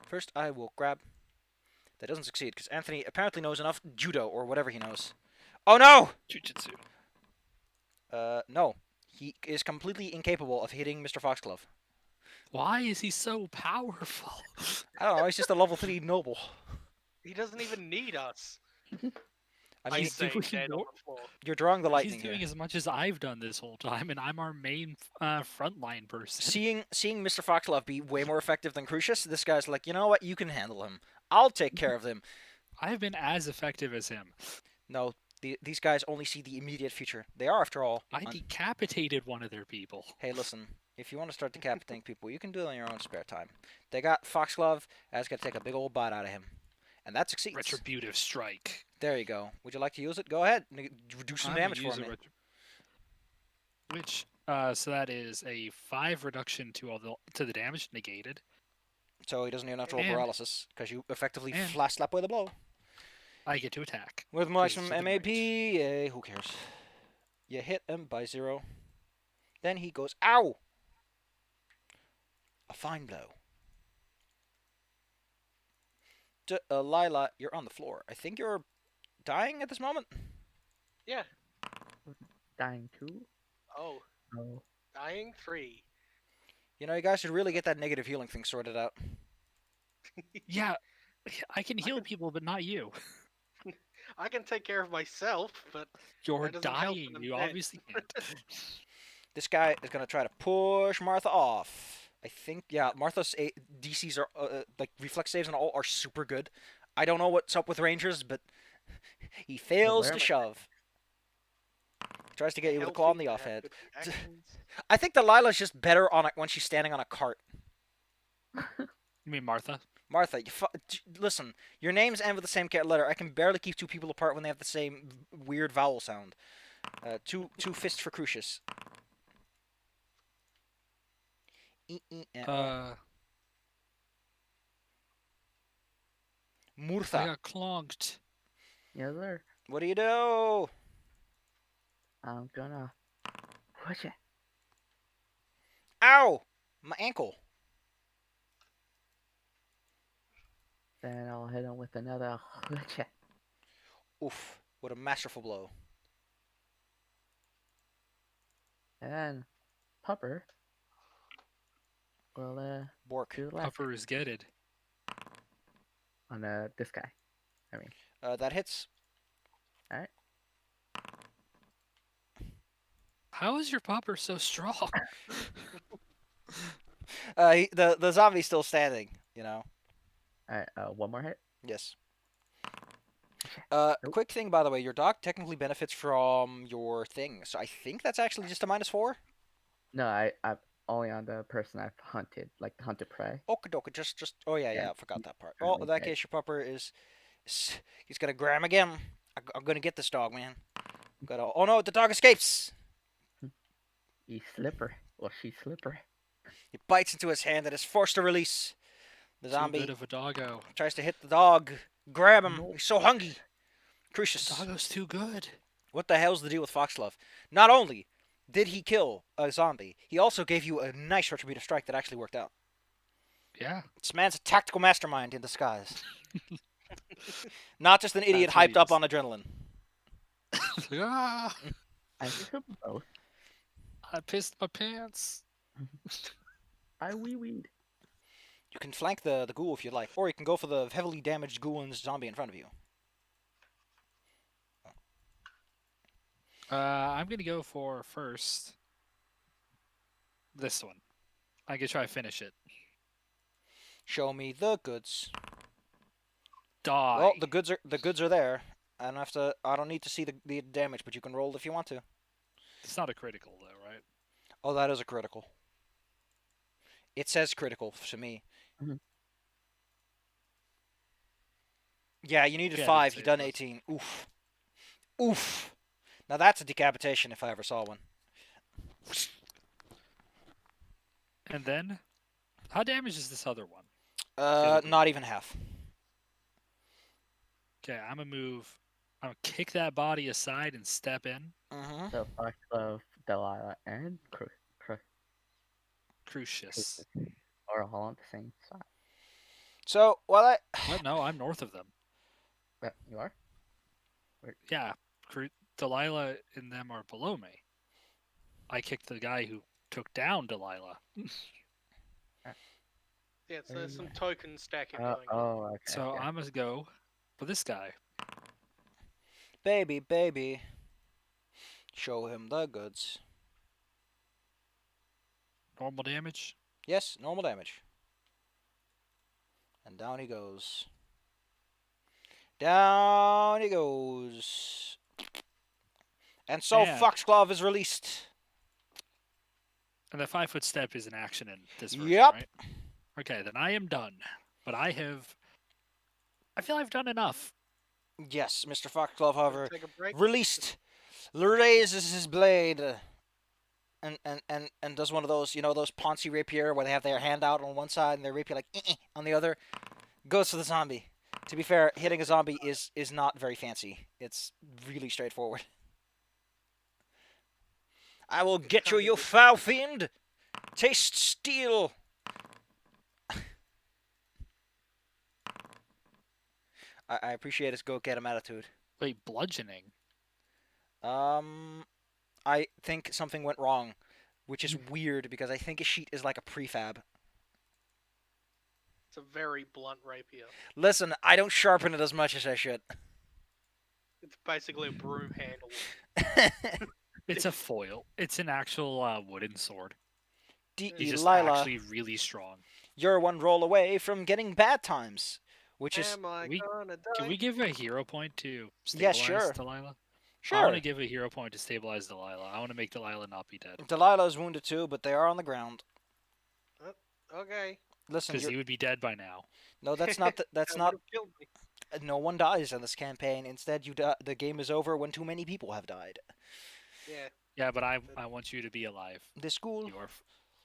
First, I will grab. That doesn't succeed because Anthony apparently knows enough judo or whatever he knows. Oh no! Jujitsu. No. He is completely incapable of hitting Mr. Foxglove. Why is he so powerful? I don't know. He's just a level 3 noble. He doesn't even need us. I I mean, say doing dead on more- the floor. you're drawing the lightning He's doing here. as much as I've done this whole time, and I'm our main frontline person. Seeing Mr. Foxglove be way more effective than Crucius, this guy's like, you know what? You can handle him. I'll take care of him. I've been as effective as him. No, these guys only see the immediate future. They are, after all. I decapitated one of their people. Hey, listen. If you want to start decapitating people, you can do it in your own spare time. They got Foxglove. I just got to take a big old bite out of him. And that succeeds. Retributive strike. There you go. Would you like to use it? Go ahead. Do some I'm damage gonna for use me. Which, so that is a 5 reduction to the damage negated. So he doesn't even have to roll And- paralysis, because you effectively and- flash slap with a blow. I get to attack. With 'cause maximum it's within MAP, range. yay, who cares? You hit him by 0. Then he goes, ow! A fine blow. Lila, you're on the floor. I think you're dying at this moment. Yeah. Dying too? Oh, No. dying 3. You know, you guys should really get that negative healing thing sorted out. Yeah, I can heal people, but not you. I can take care of myself, but You're That doesn't help dying. when I'm You dead. obviously can't. This guy is going to try to push Martha off. I think, yeah, Martha's DCs are, like, reflex saves and all are super good. I don't know what's up with Rangers, but he fails where to am I? shove. Tries to get you with a healthy claw on the to off have head. good reactions. I think Delilah's just better on it when she's standing on a cart. You mean Martha? Martha, listen, your names end with the same letter. I can barely keep 2 people apart when they have the same weird vowel sound. Two fists for Crucius. I Murtha. got clonked. Yes, sir. What do you do? I'm gonna push it. Ow! My ankle. Then I'll hit him with another push it. Oof. What a masterful blow. And then Pupper will Bork. do the last Pupper is getted. on this guy. I mean, That hits. alright. How is your Pupper so strong? The zombie's still standing, you know. Alright, one more hit. Yes. Nope. Quick thing, by the way, your dog technically benefits from your thing, so I think that's actually just a -4. No, I'm only on the person I've hunted, like the hunted prey. Okie just. Oh yeah, Yeah, I forgot that part. Well, in currently that dead. case, your pupper he's gonna grab him again. I'm gonna get this dog, man. Gotta. Oh no, the dog escapes. He's slippery. Well, she's slippery. He bites into his hand and is forced to release. The Too zombie good of a doggo. tries to hit the dog. Grab him. No. He's so hungry. The Crucius. doggo's too good. What the hell's the deal with Foxglove? Not only did he kill a zombie, he also gave you a nice retributive strike that actually worked out. Yeah. This man's a tactical mastermind in disguise. Not just an idiot That's what hyped he up is. on adrenaline. Ah, I think of both. I pissed my pants. I weed. You can flank the ghoul if you'd like, or you can go for the heavily damaged ghoul and zombie in front of you. I'm gonna go for first. This one. I can try to finish it. Show me the goods. Die. Well, the goods are there. I don't need to see the damage, but you can roll if you want to. It's not a critical though, right? Oh, that is a critical. It says critical to me. Mhm. Yeah, you needed Yeah, it 5. did You say done it was. 18. Oof. Oof. Now that's a decapitation if I ever saw one. And then, how damaged is this other one? other group. Not even half. Okay, I'm gonna move. I'm gonna kick that body aside and step in. Mm-hmm. So Foxglove, Delilah, and Crucius. are all on the same spot. So, while What? No, I'm north of them. You are? Yeah, Delilah and them are below me. I kicked the guy who took down Delilah. Yeah, so there's some token stacking Oh, going on. okay. So okay. I'm gonna go for this guy. baby, show him the goods. Normal damage. Yes, normal damage. And down he goes. Down he goes. And so And- Foxglove is released. And the 5-foot step is an action in this version, Yep. right? Okay, then I am done. But I feel I've done enough. Yes, Mr. Foxglove, Wanna however, take a break? released, raises his blade, and does one of those, those Ponzi rapier where they have their hand out on one side and their rapier like on the other. Goes for the zombie. To be fair, hitting a zombie is not very fancy. It's really straightforward. I will get you, you foul fiend! Taste steel! I appreciate his go get him attitude. Wait, bludgeoning. I think something went wrong, which is weird because I think a sheet is like a prefab. It's a very blunt rapier. Listen, I don't sharpen it as much as I should. It's basically a broom handle. It's a foil. It's an actual wooden sword. He's just Delilah, actually really strong. you're one roll away from getting bad times, which is Am I we- gonna die? Can we give a hero point to Yeah, stabilize sure. Delilah? I sure. want to give a hero point to stabilize Delilah. I want to make Delilah not be dead. Delilah's wounded too, but they are on the ground. Okay. Listen, Because he would be dead by now. no, that's not. That's That not. would've killed me. No one dies in this campaign. Instead, the game is over when too many people have died. Yeah. Yeah, but I want you to be alive. This school, Your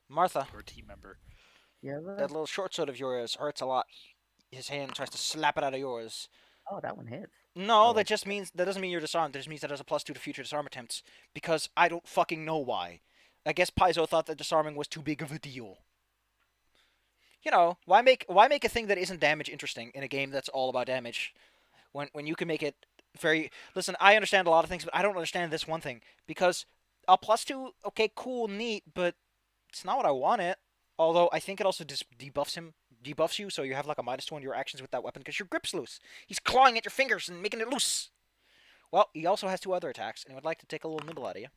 Martha, team member. Yeah, that little short sword of yours hurts a lot. His hand tries to slap it out of yours. oh, that one hits. No, Oh, that just means that doesn't mean you're disarmed. That just means that has a +2 to future disarm attempts. Because I don't fucking know why. I guess Paizo thought that disarming was too big of a deal. You know, why make a thing that isn't damage interesting in a game that's all about damage when you can make it very. Listen, I understand a lot of things, but I don't understand this one thing because a +2, okay, cool, neat, but it's not what I want it. Although I think it also just debuffs you, so you have like a -2 on your actions with that weapon because your grip's loose. He's clawing at your fingers and making it loose. Well, he also has 2 other attacks, and he would like to take a little nibble out of you.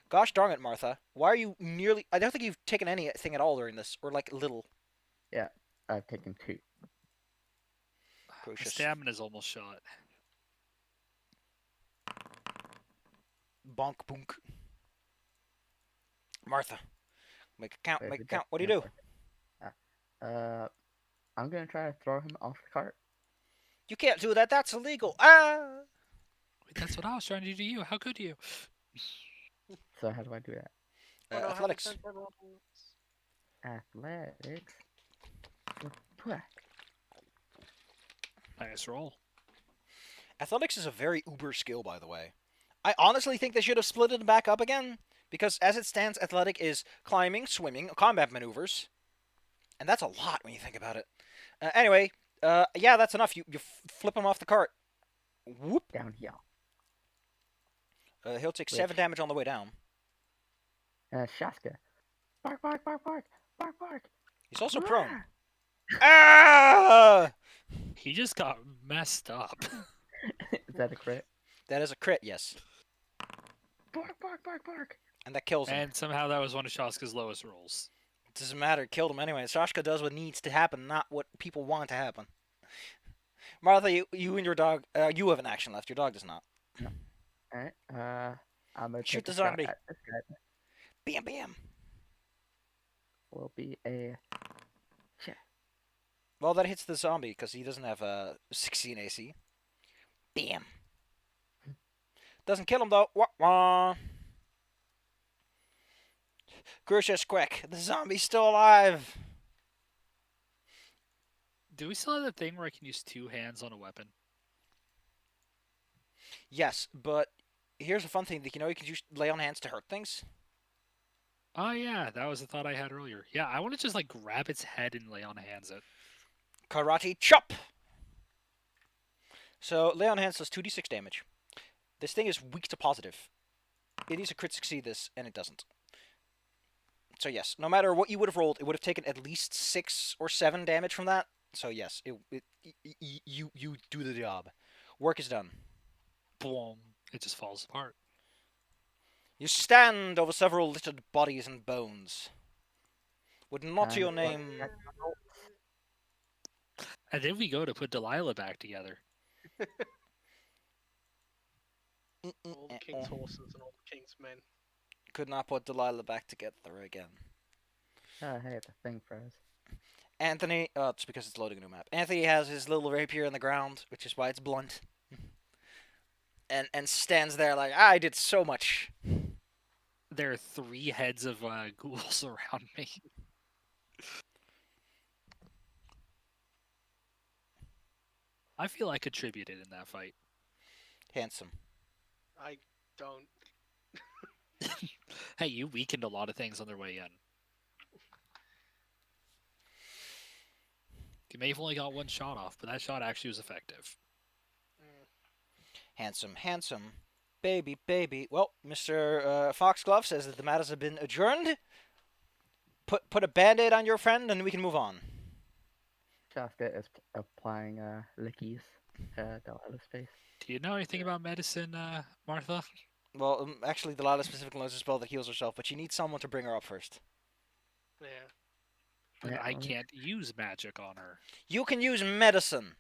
Gosh darn it, Martha. Why are you nearly... I don't think you've taken anything at all during this, or like little. yeah. I've taken 2. My Crucius. stamina's almost shot. Bonk boonk. Martha. Make it count, Wait, make but it count. that What do you didn't do? work. I'm gonna try to throw him off the cart. You can't do that, that's illegal. Ah! Wait, that's what I was trying to do to you. How could you? So how do I do that? Oh no, Athletics. 100% rolls. Athletics. Whack. Nice roll. Athletics is a very uber skill, by the way. I honestly think they should have split it back up again, because as it stands, athletic is climbing, swimming, combat maneuvers, and that's a lot when you think about it. Anyway, yeah, that's enough. You flip him off the cart. Whoop. Down here. He'll take Which? 7 damage on the way down. Shaska. Bark, bark, bark, bark, bark, bark. He's also Rah! prone. Ah! He just got messed up. Is that a crit? That is a crit, yes, Bark, bark, bark, bark. and that kills him. And somehow that was one of Shaska's lowest rolls. It doesn't matter. It killed him anyway. Sashka does what needs to happen, not what people want to happen. Martha, you and your dog, you have an action left. Your dog does not. Alright, I'm gonna Shoot take the a shot zombie. at this guy. Bam, bam. Will be a Well, that hits the zombie because he doesn't have a 16 AC. Bam. Doesn't kill him though. Wah wah. Crucius, quick! The zombie's still alive. Do we still have the thing where I can use 2 hands on a weapon? Yes, but here's a fun thing. That you know you can use lay on hands to hurt things. Oh yeah, that was the thought I had earlier. Yeah, I want to just like grab its head and lay on hands it. Karate chop. So lay on hands does 2d6 damage. This thing is weak to positive. It needs a crit succeed this, and it doesn't. So yes, no matter what you would have rolled, it would have taken at least 6 or 7 damage from that. So yes, you do the job. Work is done. Boom! It just falls apart. You stand over several littered bodies and bones. Would not Time your to name... check my roll. And then we go to put Delilah back together. All the king's horses and all the king's men. Could not put Delilah back together again. Oh, hey, the thing froze. Anthony, it's because it's loading a new map. Anthony has his little rapier in the ground, which is why it's blunt. and stands there like, I did so much. There are 3 heads of ghouls around me. I feel I contributed in that fight. Handsome. I don't. Hey, you weakened a lot of things on their way in. You may have only got 1 shot off, but that shot actually was effective. Handsome, handsome. Baby, baby. Well, Mr. Foxglove says that the matters have been adjourned. Put a band-aid on your friend and we can move on. Shaska is applying lickies to Delilah's face. Do you know anything about medicine, Martha? Well, actually, Delilah specifically knows a spell that heals herself, but she needs someone to bring her up first. Yeah. But Yeah, I well, can't use magic on her. You can use medicine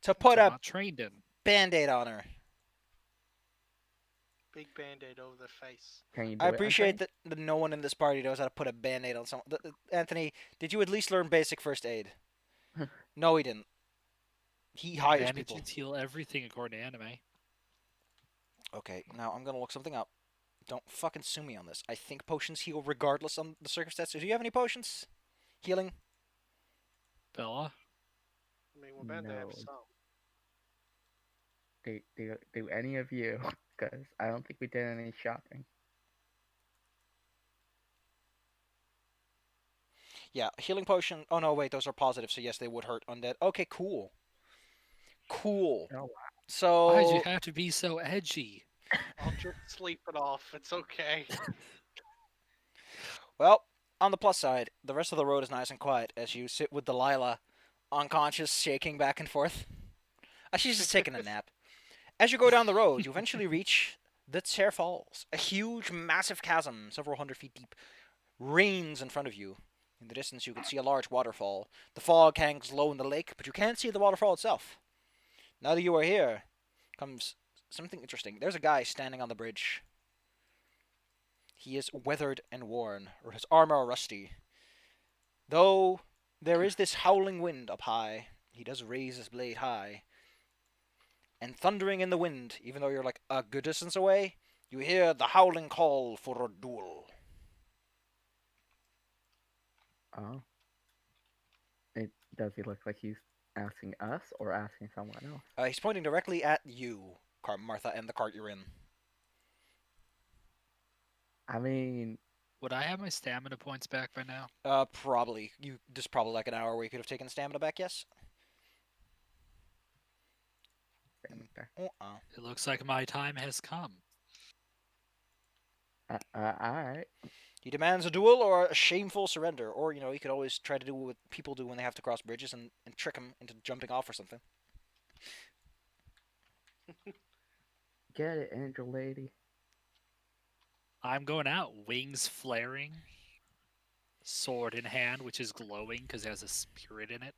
to which put I'm a not trained in. band-aid on her. Big band-aid over the face. Can you do I it, appreciate Anthony? that no one in this party knows how to put a band-aid on someone. Anthony, did you at least learn basic first aid? No, he didn't. He hires people. Bandages heal everything according to anime. Okay, now I'm gonna look something up. Don't fucking sue me on this. I think potions heal regardless on the circumstances. Do you have any potions? Healing? Bella? I mean, we're bound to have No. some. Do any of you? Because I don't think we did any shopping. Yeah, healing potion. Oh no, wait, those are positive, so yes, they would hurt undead. Okay, cool. Cool. Oh, Why'd you So, have to be so edgy? I'll just sleep it off. It's okay. well, on the plus side, the rest of the road is nice and quiet as you sit with Delilah, unconscious, shaking back and forth. She's just taking a nap. As you go down the road, you eventually reach the Tser Falls. A huge, massive chasm, several hundred feet deep, reigns in front of you. In the distance, you can see a large waterfall. The fog hangs low in the lake, but you can't see the waterfall itself. Now that you are here, comes something interesting. There's a guy standing on the bridge. He is weathered and worn, or his armor rusty. Though there is this howling wind up high, he does raise his blade high. And thundering in the wind, even though you're like a good distance away, you hear the howling call for a duel. oh. Does he look like he's asking us or asking someone else? He's pointing directly at you, Martha, and the cart you're in. I mean, Would I have my stamina points back by now? Probably. There's probably like an hour where you could have taken stamina back, yes? okay. Uh-uh. It looks like my time has come. Alright. He demands a duel or a shameful surrender. Or, you could always try to do what people do when they have to cross bridges and trick him into jumping off or something. Get it, Angel Lady. I'm going out, wings flaring, sword in hand, which is glowing because it has a spirit in it.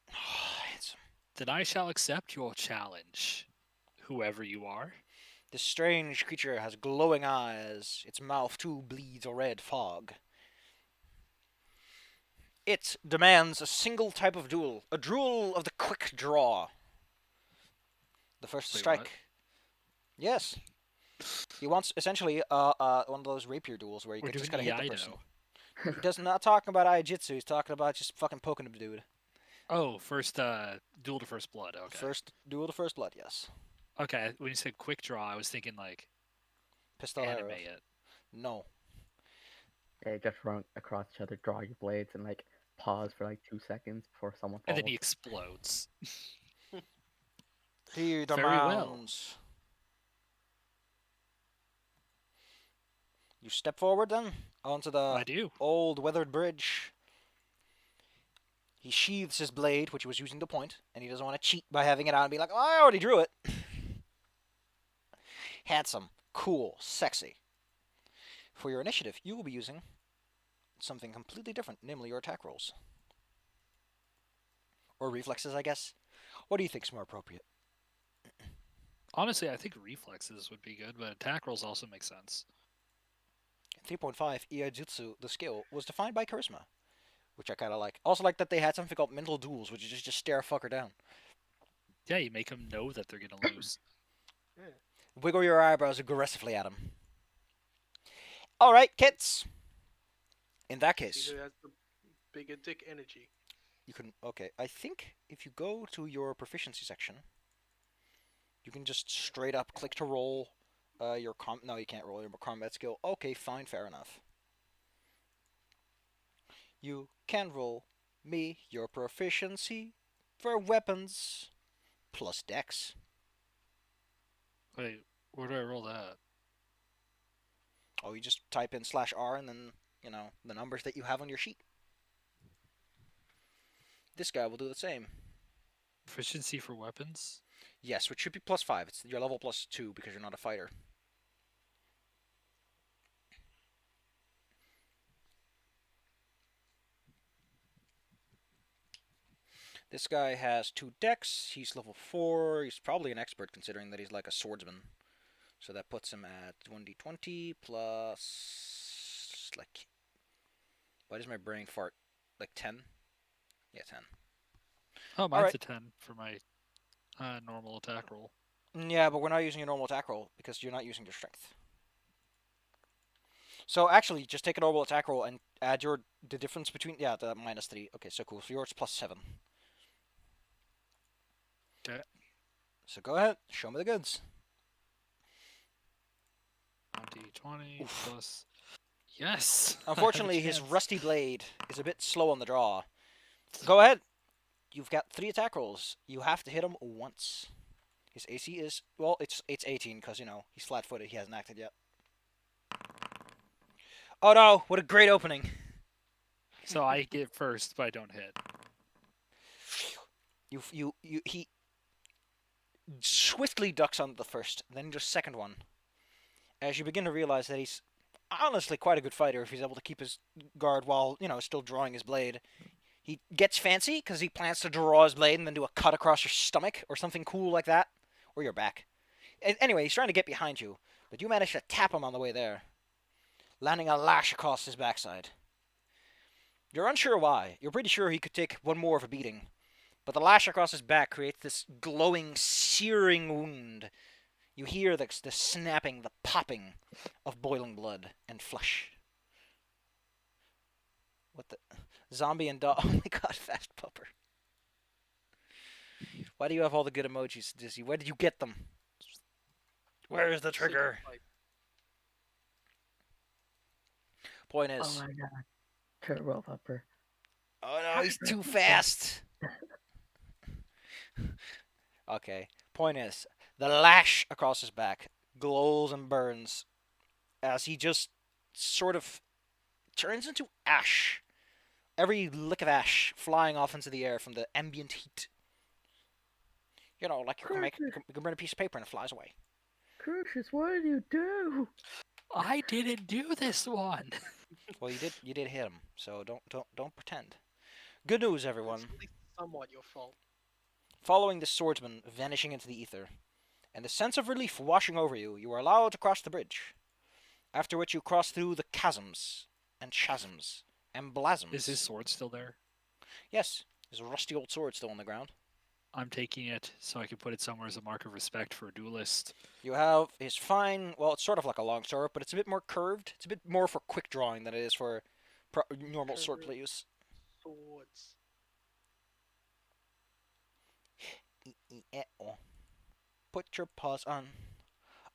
Handsome. Then I shall accept your challenge, whoever you are. This strange creature has glowing eyes. Its mouth, too, bleeds a red fog. It demands a single type of duel. A duel of the quick draw. The first Wait, strike. what? Yes. He wants essentially one of those rapier duels where you We're just doing gotta hit the person. Iaido. He does not talking about Aijitsu. He's talking about just fucking poking a dude. Oh, first duel to first blood. Okay. First duel to first blood. Yes. Okay, when you said quick draw, I was thinking like Pistol anime arrow. it. No. Yeah, just run across each other, draw your blades, and like pause for like 2 seconds before someone And falls. then he explodes. He Very well. demands. You step forward then onto the I do. old weathered bridge. He sheathes his blade, which he was using to point, and he doesn't want to cheat by having it out and be like, oh, I already drew it. Handsome, cool, sexy. For your initiative, you will be using something completely different, namely your attack rolls. Or reflexes, I guess. What do you think's more appropriate? Honestly, I think reflexes would be good, but attack rolls also make sense. 3.5, Iaijutsu, the skill, was defined by charisma, which I kind of like. Also like that they had something called mental duels, which is just stare a fucker down. Yeah, you make them know that they're gonna lose. Yeah. Wiggle your eyebrows aggressively at him. Alright, kids. In that See case, who has the bigger dick energy. you can... Okay, I think if you go to your proficiency section, you can just straight up click to roll your No, you can't roll your combat skill. Okay, fine, fair enough. You can roll me your proficiency for weapons plus dex. Wait, where do I roll that? Oh, you just type in /R and then, the numbers that you have on your sheet. This guy will do the same. Proficiency for weapons? Yes, which should be +5. It's your level +2 because you're not a fighter. This guy has 2 dex. He's level 4. He's probably an expert considering that he's like a swordsman. So that puts him at 1d20 plus... like... Why does my brain fart? Like 10? Yeah, 10. Oh, mine's Alright. a 10 for my normal attack roll. Yeah, but we're not using your normal attack roll because you're not using your strength. So actually, just take a normal attack roll and add the difference between... Yeah, the -3. Okay, so cool. So yours +7. Okay. So go ahead, show me the goods. 20 Oof. plus. Yes. I have a Unfortunately, his chance. rusty blade is a bit slow on the draw. Go ahead. You've got 3 attack rolls. You have to hit him once. His AC is, well, it's 18 because, he's flat-footed. He hasn't acted yet. Oh no, what a great opening. So I get first, but I don't hit. He swiftly ducks on the first, then just second one. As you begin to realize that he's honestly quite a good fighter if he's able to keep his guard while, still drawing his blade. He gets fancy because he plans to draw his blade and then do a cut across your stomach or something cool like that. Or your back. Anyway, he's trying to get behind you, but you manage to tap him on the way there, landing a lash across his backside. You're unsure why. You're pretty sure he could take one more of a beating, but the lash across his back creates this glowing, searing wound. You hear the snapping, the popping of boiling blood and flesh. What the? Zombie and dog. Oh my god, fast pupper. Why do you have all the good emojis, Dizzy? Where did you get them? Where's the trigger? Point Oh is. my god. Turbo Pupper. Oh no, he's too fast. Okay. Point is, the lash across his back glows and burns as he just sort of turns into ash. Every lick of ash flying off into the air from the ambient heat. Like you can burn a piece of paper and it flies away. Crucius, what did you do? I didn't do this one. Well, you did hit him, so don't pretend. Good news, everyone. It's at least somewhat your fault. Following the swordsman vanishing into the ether, and the sense of relief washing over you, you are allowed to cross the bridge. After which you cross through the chasms and chasms and blasms. Is his sword still there? Yes, his rusty old sword still on the ground. I'm taking it so I can put it somewhere as a mark of respect for a duelist. You have his fine, well, it's sort of like a long sword, but it's a bit more curved. It's a bit more for quick drawing than it is for normal swordplay use. Swords. Put your paws on.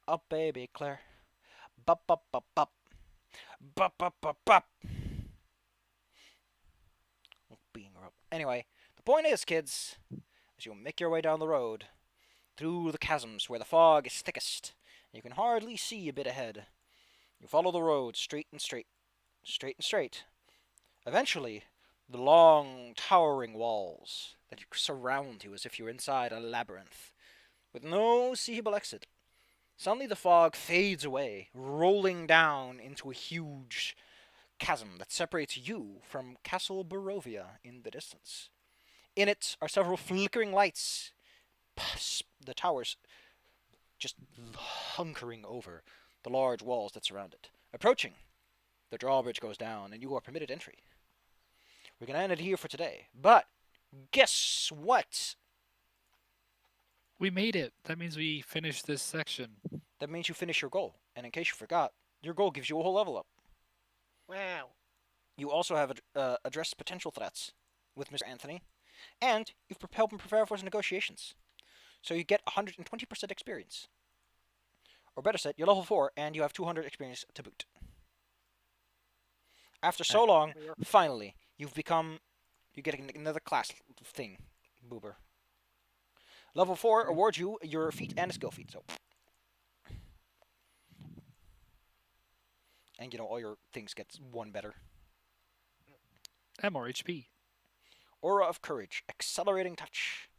Up, baby Claire. Bop, bop, bop, bop. Bop, bop, bop, bop. Being rope. Anyway, the point is, kids, as you make your way down the road, through the chasms where the fog is thickest, and you can hardly see a bit ahead, you follow the road straight and straight, straight and straight. Eventually, the long, towering walls that surround you as if you're inside a labyrinth, with no seeable exit. Suddenly the fog fades away, rolling down into a huge chasm that separates you from Castle Barovia in the distance. In it are several flickering lights, the towers just hunkering over the large walls that surround it. Approaching, the drawbridge goes down, and you are permitted entry. We're going to end it here for today, but guess what? We made it. That means we finished this section. That means you finish your goal, and in case you forgot, your goal gives you a whole level up. Wow. You also have addressed potential threats with Mr. Anthony, and you've helped him prepare for his negotiations. So you get 120% experience. Or better said, you're level 4, and you have 200 experience to boot. After so long, finally, you get another class thing, Boober. Level 4 awards you your feat and a skill feat, so. And all your things get one better. And more HP. Aura of Courage, Accelerating Touch.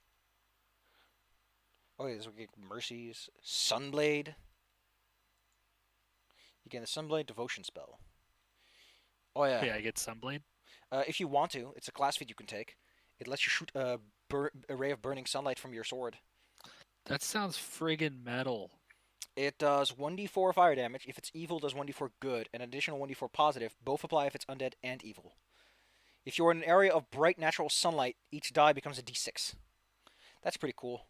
Oh, yeah, we get Mercies, Sunblade. You get the Sunblade Devotion spell. Oh yeah. Yeah, I get Sunblade. If you want to, it's a class feat you can take. It lets you shoot a ray of burning sunlight from your sword. That sounds friggin' metal. It does 1d4 fire damage. If it's evil, it does 1d4 good, and additional 1d4 positive. Both apply if it's undead and evil. If you're in an area of bright natural sunlight, each die becomes a d6. That's pretty cool.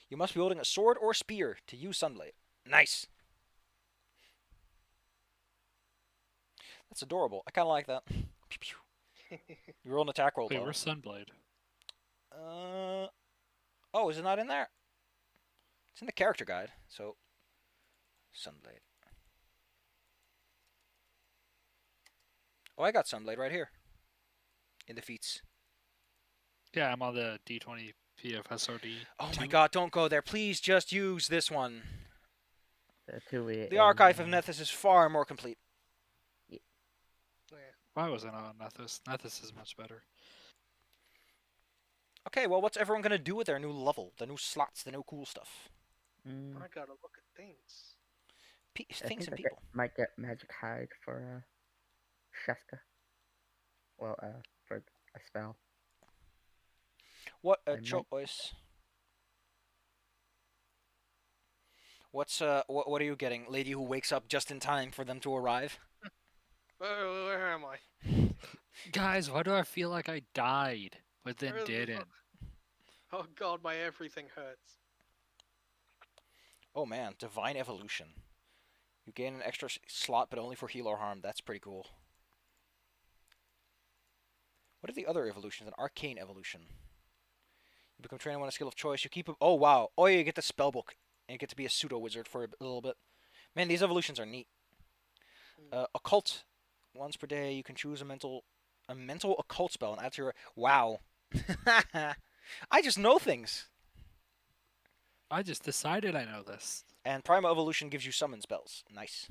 You must be holding a sword or spear to use Sunblade. Nice. That's adorable. I kind of like that. You roll an attack roll, Wait, though. where's Sunblade? Uh, oh, is it not in there? It's in the character guide. So, Sunblade. Oh, I got Sunblade right here. In the feats. Yeah, I'm on the D20 PFSRD. Oh my 2. god, don't go there. Please just use this one. The 2 The Archive of Nethys is far more complete. Yeah. Why wasn't I on Nethys? Nethys is much better. Okay, well, what's everyone gonna do with their new level? The new slots, the new cool stuff? Mm, I gotta look at things. I Things think and I people. might get Magic Hide for Sheska. Well, for a spell. What a I might. choice. What are you getting? Lady who wakes up just in time for them to arrive? Where am I? Guys, why do I feel like I died, but then Where the didn't? Oh god, my everything hurts. Oh man, Divine Evolution. You gain an extra slot, but only for heal or harm. That's pretty cool. What are the other evolutions? An Arcane Evolution. You become trained on a skill of choice. You keep a... Oh wow. Oh yeah, you get the spellbook. And you get to be a pseudo-wizard for a little bit. Man, these evolutions are neat. Occult. Once per day, you can choose a mental occult spell and add to your... Wow. I just know things. I just decided I know this. And Primal Evolution gives you summon spells. Nice.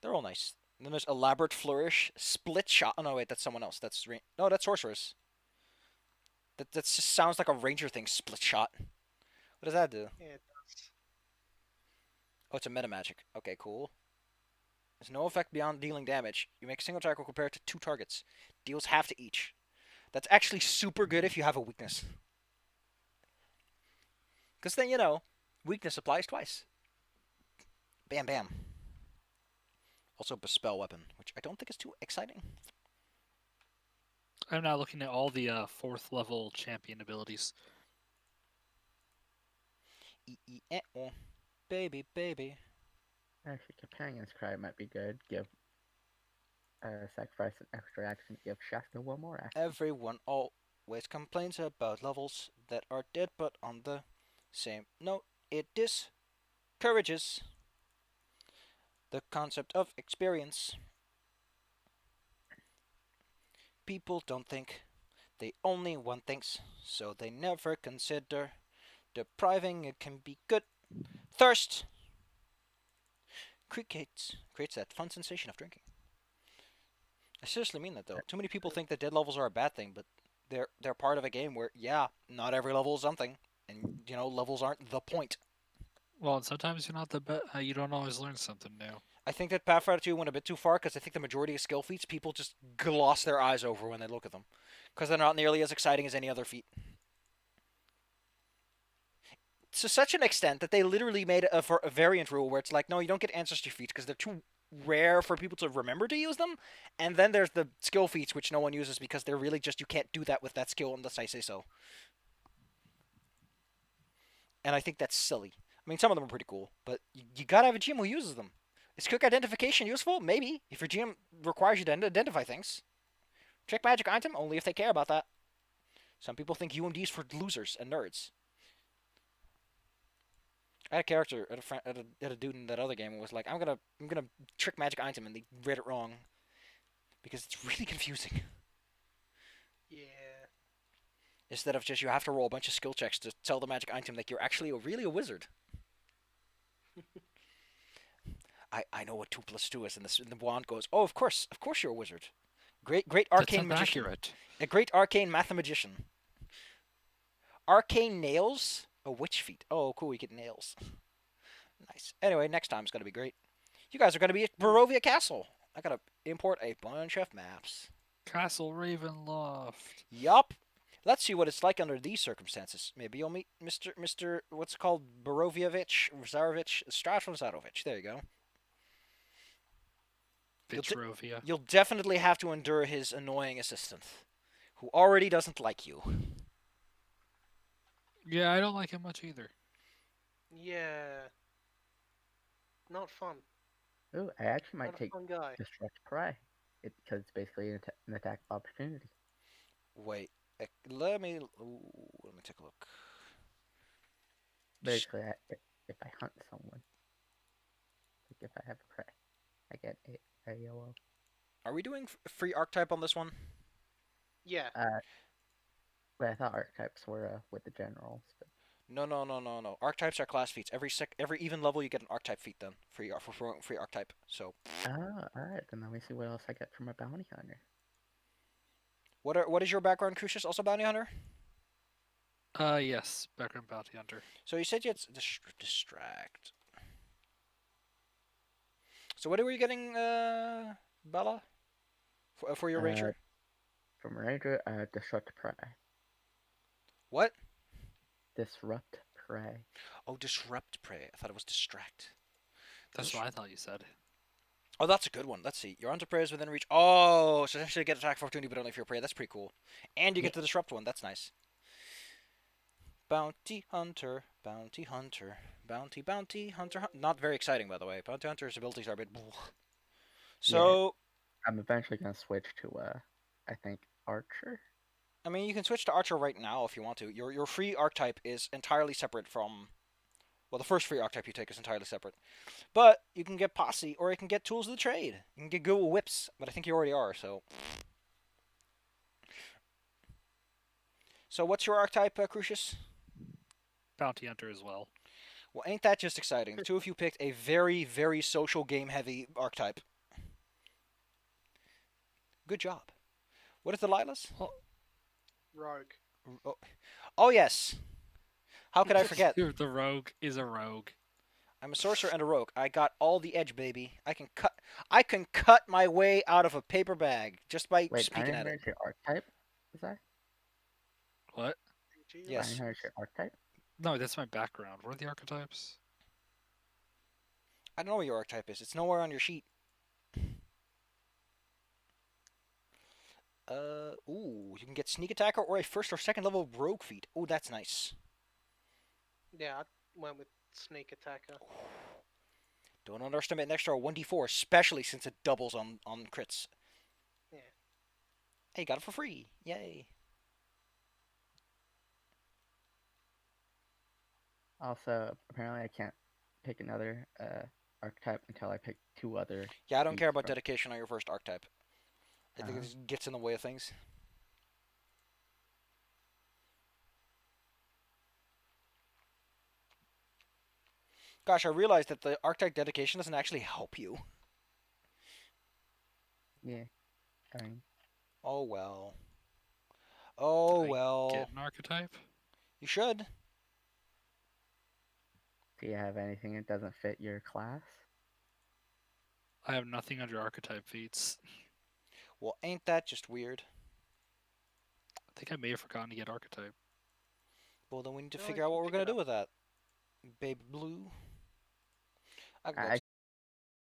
They're all nice. And then there's Elaborate Flourish, Split Shot. Oh no, wait, that's someone else. No, that's Sorceress. That just sounds like a ranger thing. Split Shot. What does that do? Yeah, it does. Oh, it's a meta magic. Okay, cool. There's no effect beyond dealing damage. You make a single attack will compare it to 2 targets. Deals half to each. That's actually super good if you have a weakness. Because then, weakness applies twice. Bam, bam. Also, Bespell Weapon, which I don't think is too exciting. I'm now looking at all the 4th level champion abilities. Oh. Baby, baby. Actually, Companion's Cry might be good. Give sacrifice an extra action. Give Shasta one more action. Everyone always complains about levels that are dead, but on the same note, it discourages the concept of experience. People don't think, they only want things, so they never consider depriving it can be good. Thirst creates that fun sensation of drinking. I seriously mean that though. Too many people think that dead levels are a bad thing, but they're part of a game where not every level is something, and levels aren't the point. Well, and sometimes you're not the best. You don't always learn something new. I think that Pathfinder 2 went a bit too far because I think the majority of skill feats people just gloss their eyes over when they look at them because they're not nearly as exciting as any other feat. To such an extent that they literally made a variant rule where it's like, no, you don't get ancestry feats because they're too rare for people to remember to use them. And then there's the skill feats which no one uses because they're really just you can't do that with that skill unless I say so. And I think that's silly. I mean, some of them are pretty cool, but you gotta have a GM who uses them. Is quick identification useful? Maybe, if your GM requires you to identify things. Trick magic item? Only if they care about that. Some people think UMD's for losers and nerds. I had a character at a dude in that other game who was like, I'm gonna trick magic item, and they read it wrong because it's really confusing. Yeah. Instead of just you have to roll a bunch of skill checks to tell the magic item that you're actually really a wizard. I know what 2 plus 2 is, and the wand goes, oh, of course you're a wizard. Great arcane magician. Accurate. A great arcane mathematician. Arcane nails? A witch feat. Oh, cool, you get nails. Nice. Anyway, next time's gonna be great. You guys are gonna be at Barovia Castle. I gotta import a bunch of maps. Castle Ravenloft. Yup. Let's see what it's like under these circumstances. Maybe you'll meet Mr. What's it called? Barovievich, Zarovich, Strahd from Zarovich. There you go. Vitrovia. You'll definitely have to endure his annoying assistant, who already doesn't like you. Yeah, I don't like him much either. Yeah. Not fun. Ooh, I actually might Not a take fun guy. Disrupt Prey. Because it's basically an attack of opportunity. Wait, Let me take a look. Basically, if I hunt someone, like if I have a prey, I get a yellow. Are we doing free archetype on this one? Yeah. But I thought archetypes were with the generals. But No, no, no, no, no. Archetypes are class feats. Every even level you get an archetype feat then for free archetype. So all right, then let me see what else I get from a bounty hunter. what is your background, Crucius? Also bounty hunter. Yes, background bounty hunter. So you said you had distract. So what were you getting, Bella, for your ranger? From ranger, disrupt prey. What? Disrupt prey. Oh, disrupt prey. I thought it was distract. That's what I thought you said. Oh, that's a good one. Let's see. Your hunter prey is within reach. Oh, so essentially you get attack of opportunity, but only if you're prey. That's pretty cool. And you get the disrupt one. That's nice. Bounty hunter, bounty hunter, bounty hunter. Not very exciting, by the way. Bounty hunter's abilities are a bit. So, I'm eventually gonna switch to I think archer. I mean, you can switch to archer right now if you want to. Your free archetype is entirely separate from. Well, the first free archetype you take is entirely separate. But you can get posse, or you can get tools of the trade. You can get Google whips, but I think you already are. So what's your archetype, Crucius? Bounty hunter as well. Well, ain't that just exciting? The two of you picked a very, very social game-heavy archetype. Good job. What is Delilah's? Rogue. Oh yes. How could I forget? The rogue is a rogue. I'm a sorcerer and a rogue. I got all the edge, baby. I can cut my way out of a paper bag just by Wait, speaking at bounty it. hunter archetype? Is that? What? Yes. Bounty hunter archetype? No, that's my background. What are the archetypes? I don't know what your archetype is. It's nowhere on your sheet. Ooh, you can get sneak attacker or a first or second level rogue feat. Ooh, that's nice. Yeah, I went with sneak attacker. Don't underestimate an extra 1d4, especially since it doubles on crits. Yeah. Hey, got it for free. Yay. Also, apparently I can't pick another archetype until I pick two other. Yeah, I don't care feats about from- dedication on your first archetype. I think it just gets in the way of things. Gosh, I realized that the archetype dedication doesn't actually help you. Yeah, I mean, Oh well. Oh Did I well. Get an archetype? You should. do you have anything that doesn't fit your class? I have nothing under archetype feats. Well, ain't that just weird? I think I may have forgotten to get archetype. Well, then we need to No, figure you out what can we're pick it gonna do up. with that. Baby blue. I can go I